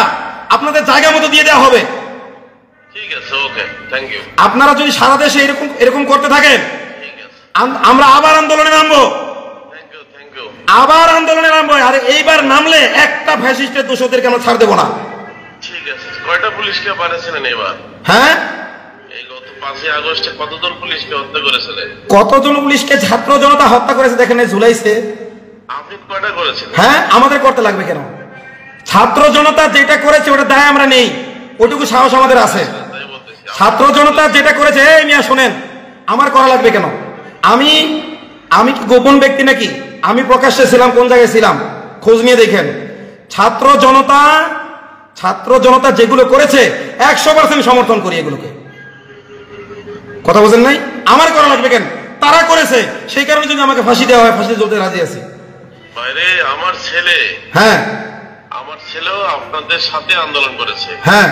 আপনাদের জায়গা মতো দিয়ে দেওয়া হবে। ঠিক আছে, ওকে, থ্যাংক ইউ। আপনারা যদি সারা দেশে এরকম করতে থাকেন ঠিক আছে, আমরা আবার আন্দোলনে নামবো, থ্যাংক ইউ। আবার আন্দোলনে নামবো। আর এইবার নামলে একটা ফ্যাসিস্টের দোষদেরকে আমরা ছাড় দেবো না। ঠিক আছে, কয়টা পুলিশকে পাঠিয়েছিলেন এবার? হ্যাঁ, এই গত 5ই আগস্টে কতজন পুলিশকে হত্যা করেছিলেন? কতজন পুলিশকে ছাত্র জনতা হত্যা করেছে দেখেন এই জুলাইতে। আপনি কয়টা করেছিলেন? হ্যাঁ, আমাদের করতে লাগবে কেন? ছাত্র জনতা যেটা করেছে ওটা দায় আমরা নেই, ওটুকু সাহস আমাদের আছে। তাই বলতেছি। ছাত্র জনতা যেটা করেছে, এই মিয়া শোনেন, আমার করা লাগবে কেন? আমি কি গোপন ব্যক্তি নাকি? আমি প্রকাশ্যে ছিলাম, কোন জায়গায় ছিলাম খোঁজ নিয়ে দেখেন। ছাত্র জনতা যেগুলো করেছে 100% সমর্থন করি এগুলোকে। কথা বলেন নাই? আমার করা লাগবে কেন? তারা করেছে, সেই কারণে যদি আমাকে ফাঁসি দেওয়া হয় ফাঁসি জ্বলতে রাজি আছি। বাইরে আমার হ্যাঁ ছেলেও আপনাদের সাথে আন্দোলন করেছে। হ্যাঁ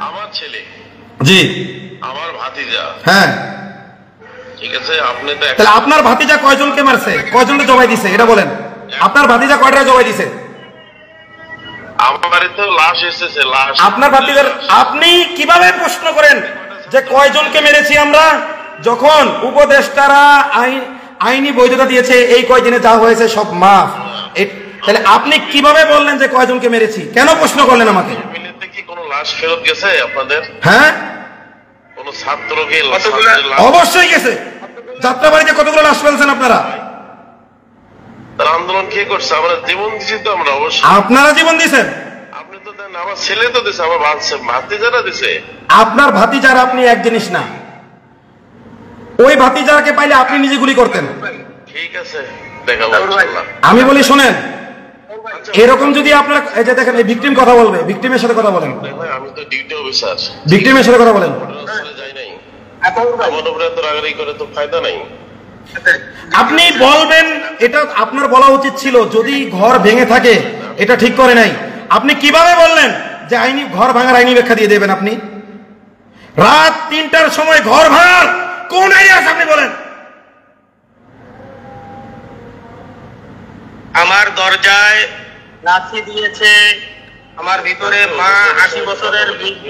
আমার ছেলে, জি, আমার ভাতিজা। হ্যাঁ। ঠিক আছে, আপনি তো তাহলে আপনার ভাতিজা কয়জনকে মারছে, কয়জনকে জবাই দিছে এটা বলেন? আপনার ভাতিজা কয়টা জবাই দিছে? আমার বাড়িতে লাশ এসেছে, লাশ। আপনার ভাতিজার আপনি কিভাবে প্রশ্ন করেন যে কয়জনকে মেরেছি আমরা, যখন উপদেষ্টারা আইনি বৈধতা দিয়েছে এই কয়দিনে যা হয়েছে সব মাফ? তাহলে আপনি কিভাবে বললেন যে কয়জনকে মেরেছি? কেন প্রশ্ন করলেন আমাকে? মিলিতে কি কোনো লাশ ফেরত গেছে আপনাদের? হ্যাঁ, কোন ছাত্রকে অবশ্যই গেছে। যাত্রাবাড়িতে কতগুলো লাশ ফেলছেন আপনারা? তারা আন্দোলন কে করছে? আমরা জীবন দিচ্ছি তো, আমরা অবশ্যই। আপনারা জীবন দিয়েছেন? আপনি তো দেন, আমার ছেলে তো দিছে, আমার ভাতিজারা দিছে। আপনার ভাতিজার আপনি এক জিনিস না, ওই ভাতিজাকে পাইলে আপনি নিজে গুলি করতেন। ঠিক আছে, দেখাবো ইনশাআল্লাহ। আমি বলি শোনেন, এরকম যদি আপনার এই যে দেখেন এই ভিকটিম কথা বলবে, ভিকটিমের সাথে কথা বলেন। ভাই আমি তো ডিউটি অফিসার, ভিকটিমের সাথে কথা বলেন। যাই নাই, আমার উপরে তো রাগারাগি করে তো ফায়দা নাই। আপনি বলবেন, এটা আপনার বলা উচিত ছিল যদি ঘর ভেঙে থাকে এটা ঠিক করে নাই। আপনি কিভাবে বললেন যে আইনি ঘর ভাঙার আইনি ব্যাখ্যা দিয়ে দেবেন? আপনি রাত 3টার সময় ঘর ভাঙার কোন আইন আছে আপনি বলেন? আমার দরজায় লাথি দিয়েছে, আমার ভিতরে মা 80 বছরের বৃদ্ধ,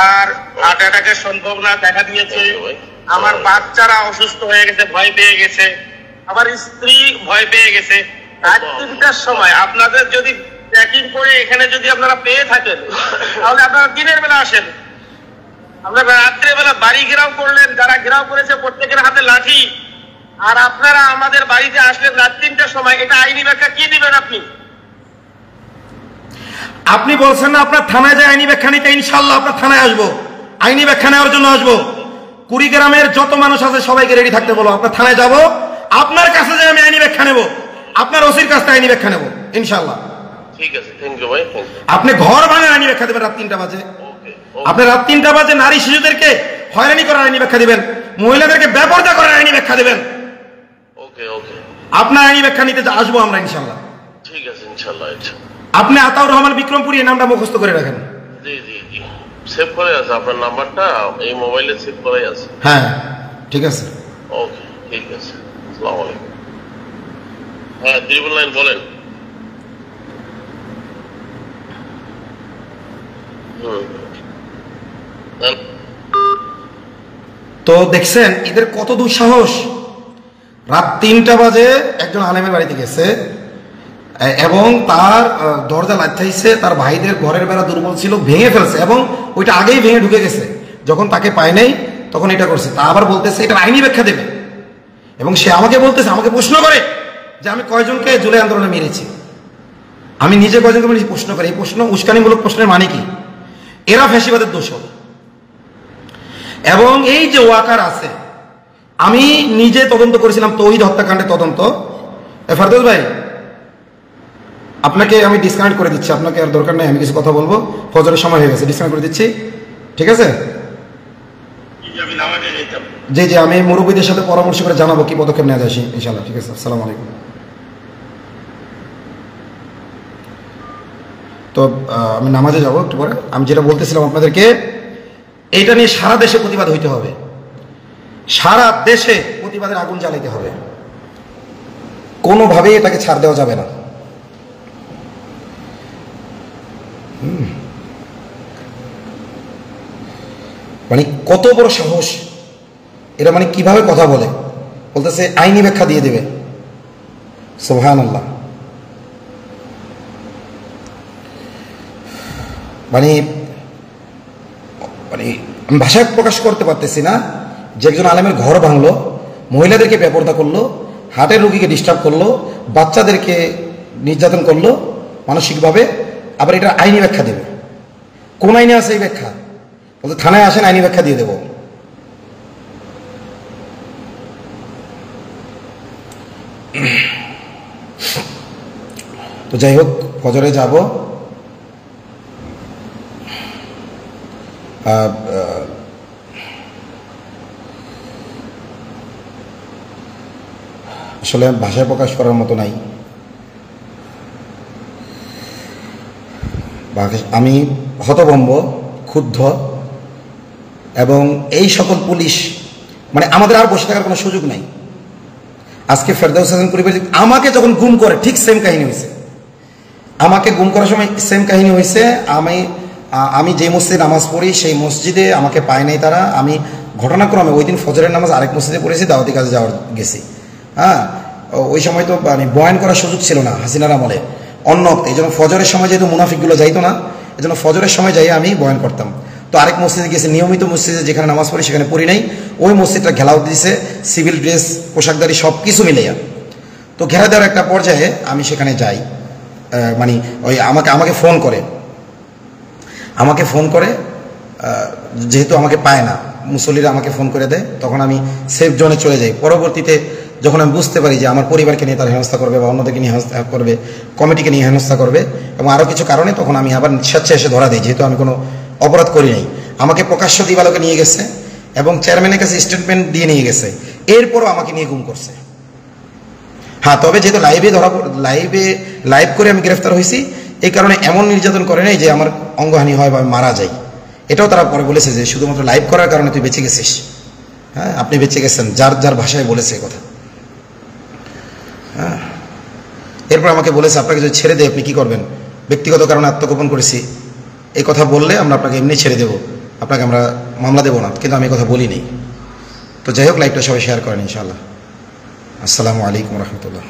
আর হার্ট অ্যাটাকের সম্ভাবনা দেখা দিয়েছে। আমার বাচ্চারা অসুস্থ হয়ে গেছে, ভয় পেয়ে গেছে, আমার স্ত্রী ভয় পেয়ে গেছে। রাত 3টার সময় আপনাদের যদি ট্র্যাকিং করে এখানে যদি আপনারা পেয়ে থাকেন তাহলে আপনারা দিনের বেলা আসেন। আপনারা রাত্রে বেলা বাড়ি ঘেরাও করলেন, যারা ঘেরাও করেছে প্রত্যেকের হাতে লাঠি, আর আপনারা আমাদের বাড়িতে আসলেন রাত 3টার সময়। এটা আইনি ব্যাখ্যা কি দিবেন আপনি? আপনি বলছেন না আপনার থানায় যায় আইনি ব্যাখ্যা নিতে? ইনশাল্লাহ আপনার থানায় আসবো, আইনি ব্যাখ্যা নেওয়ার জন্য আসবো। কুড়িগ্রামের যত মানুষ আছে সবাইকে রেডি থাকতে বলো, আপনার থানায় যাব, আপনার কাছে যে আমি আইনি ব্যাখ্যা নেব, আপনার ওসির কাছে আইনি ব্যাখ্যা নেব ইনশাল্লাহ। ঠিক আছে, থ্যাংক ইউ ভাই। আপনি ঘর ভাঙার আইনি ব্যাখ্যা দেবেন রাত 3টা বাজে। আপনি রাত 3টা বাজে নারী শিশুদেরকে হয়রানি করার আইনি ব্যাখ্যা দিবেন, মহিলাদেরকে বেপরদা করার আইনি ব্যাখ্যা দিবেন। ওকে ওকে, আপনার আইনি ব্যাখ্যা নিতে আসবো আমরা ইনশাল্লাহ। ঠিক আছে, ইনশাআল্লাহ। আপনি আতাউর রহমান বিক্রমপুরী এই নামটা মুখস্থ করে রাখেন। জি জি জি, সেভ করে আছে আপনার নাম্বারটা, এই মোবাইলে সেভ করাই আছে। হ্যাঁ ঠিক আছে, ওকে ঠিক আছে, আসসালামু আলাইকুম। হ্যাঁ, 999 বলেন। তো দেখছেন এদের কত দুঃসাহস। রাত 3টা বাজে একজন আলেমের বাড়িতে গেছে এবং তার দরজা লাথাইছে, তার ভাইদের ঘরের বেড়া দুর্বল ছিল ভেঙে ফেলছে এবং ওইটা আগেই ভেঙে ঢুকে গেছে, যখন তাকে পায় নাই তখন এটা করছে। তা আবার বলতেছে এটা আইনি ব্যাখ্যা দেবে। এবং সে আমাকে বলতেছে, আমাকে প্রশ্ন করে যে আমি কয়জনকে জুলাই আন্দোলনে মেরেছি। আমি নিজে কয়জনকে মেরেছি প্রশ্ন করি। এই প্রশ্ন উস্কানিমূলক প্রশ্নের মানে কি? এরা ফ্যাসিবাদের দোষর। এবং এই যে ওয়াকার আছে, আমি নিজে তদন্ত করেছিলাম তৌহিদ হত্যাকাণ্ডের তদন্ত। ফারদৌস ভাই, আপনাকে আমি ডিসকানেক্ট করে দিচ্ছি, আপনাকে আর দরকার নেই, আমি কিছু কথা বলবো, ফজরের সময় হয়ে গেছে, ডিসকানেক্ট করে দিচ্ছি, ঠিক আছে? জি জি, আমি মুরব্বীদের সাথে পরামর্শ করে জানাবো কি পদক্ষেপ নেওয়া যায় ইনশাআল্লাহ, ঠিক আছে? আসসালামু আলাইকুম। তো আমি নামাজে যাবো একটু পরে। আমি যেটা বলতেছিলাম আপনাদেরকে, এইটা নিয়ে সারা দেশে প্রতিবাদ হইতে হবে, সারা দেশে প্রতিবাদের আগুন জ্বালাইতে হবে, কোনোভাবেই এটাকে ছাড় দেওয়া যাবে না। মানে কত বড় সাহস এরা, মানে কিভাবে কথা বলে, বলতেছে আইনি ব্যাখ্যা দিয়ে দেবে। সুবহানাল্লাহ। মানে মানে আমি ভাষায় প্রকাশ করতে পারতেছি না যে একজন আলেমের ঘর ভাঙলো, মহিলাদেরকে বেপরদা করলো, হার্টের রোগীকে ডিস্টার্ব করলো, বাচ্চাদেরকে নির্যাতন করলো মানসিকভাবে, আবার এটা আইনি ব্যাখ্যা দেবে। কোন আইনে আছে এই ব্যাখ্যা? বলতে থানায় আসেন, আইনি ব্যাখ্যা দিয়ে দেব। তো যাই হোক, ফজরে যাব। আসলে ভাষায় প্রকাশ করার মতো নাই। আমি হতভম্ব, ক্ষুব্ধ, এবং এই সকল পুলিশ, মানে আমাদের আর বসে থাকার কোনো সুযোগ নাই। আজকে ফেরদাউস হাসান পরিবার আমাকে যখন গুম করে, ঠিক সেম কাহিনী হয়েছে। আমাকে গুম করার সময় সেম কাহিনী হয়েছে। আমি যে মসজিদে নামাজ পড়ি সেই মসজিদে আমাকে পায় নাই তারা। আমি ঘটনাক্রমে ওই দিন ফজরের নামাজ আরেক মসজিদে পড়েছি, দাওয়াতি কাজে গেছি। হ্যাঁ, ওই সময় তো মানে বয়ান করার সুযোগ ছিল না হাসিনার আমলে, অন্য এই জন্য ফজরের সময় যেহেতু মুনাফিকগুলো যাইতো না, এই জন্য ফজরের সময় যাই আমি বয়ান করতাম। তো আরেক মসজিদে গেছি, নিয়মিত মসজিদে যেখানে নামাজ পড়ি সেখানে পড়ি নাই। ওই মসজিদটা ঘেরাও দিয়েছে, সিভিল ড্রেস, পোশাকদারি সব কিছু মিলাইয়া। তো ঘেরা দেওয়ার একটা পর্যায়ে আমি সেখানে যাই, মানে ওই আমাকে ফোন করে, যেহেতু আমাকে পায় না, মুসল্লিরা আমাকে ফোন করে দেয়, তখন আমি সেফ জোনে চলে যাই। পরবর্তীতে যখন আমি বুঝতে পারি যে আমার পরিবারকে নিয়ে তারা হেনস্থা করবে বা অন্যদেরকে নিয়ে হেনস্থা করবে, কমিটিকে নিয়ে হেনস্থা করবে এবং আরও কিছু কারণে, তখন আমি আবার স্বেচ্ছায় এসে ধরা দিই, যেহেতু আমি কোনো অপরাধ করি নাই। আমাকে প্রকাশ্য দিবালোকে নিয়ে গেছে এবং চেয়ারম্যানের কাছে স্টেটমেন্ট দিয়ে নিয়ে গেছে, এরপরও আমাকে নিয়ে গুম করছে। হ্যাঁ, তবে যেহেতু লাইভ করে আমি গ্রেফতার হয়েছি, এই কারণে এমন নির্যাতন করে নাই যে আমার অঙ্গহানি হয় বা আমি মারা যাই। এটাও তারা পরে বলেছে যে শুধুমাত্র লাইভ করার কারণে তুই বেঁচে গেছিস। হ্যাঁ, আপনি বেঁচে গেছেন, যার ভাষায় বলেছে কথা। হ্যাঁ, এরপর আমাকে বলেছে আপনাকে যদি ছেড়ে দেয় আপনি কি করবেন? ব্যক্তিগত কারণে আত্মগোপন করেছি, এই কথা বললে আমরা আপনাকে এমনি ছেড়ে দেবো, আপনাকে আমরা মামলা দেবো না। কিন্তু আমি কথা বলিনি। তো যাই হোক, লাইভটা সবাই শেয়ার করেন ইনশাআল্লাহ। আসসালামু আলাইকুম রহমতুল্লাহ।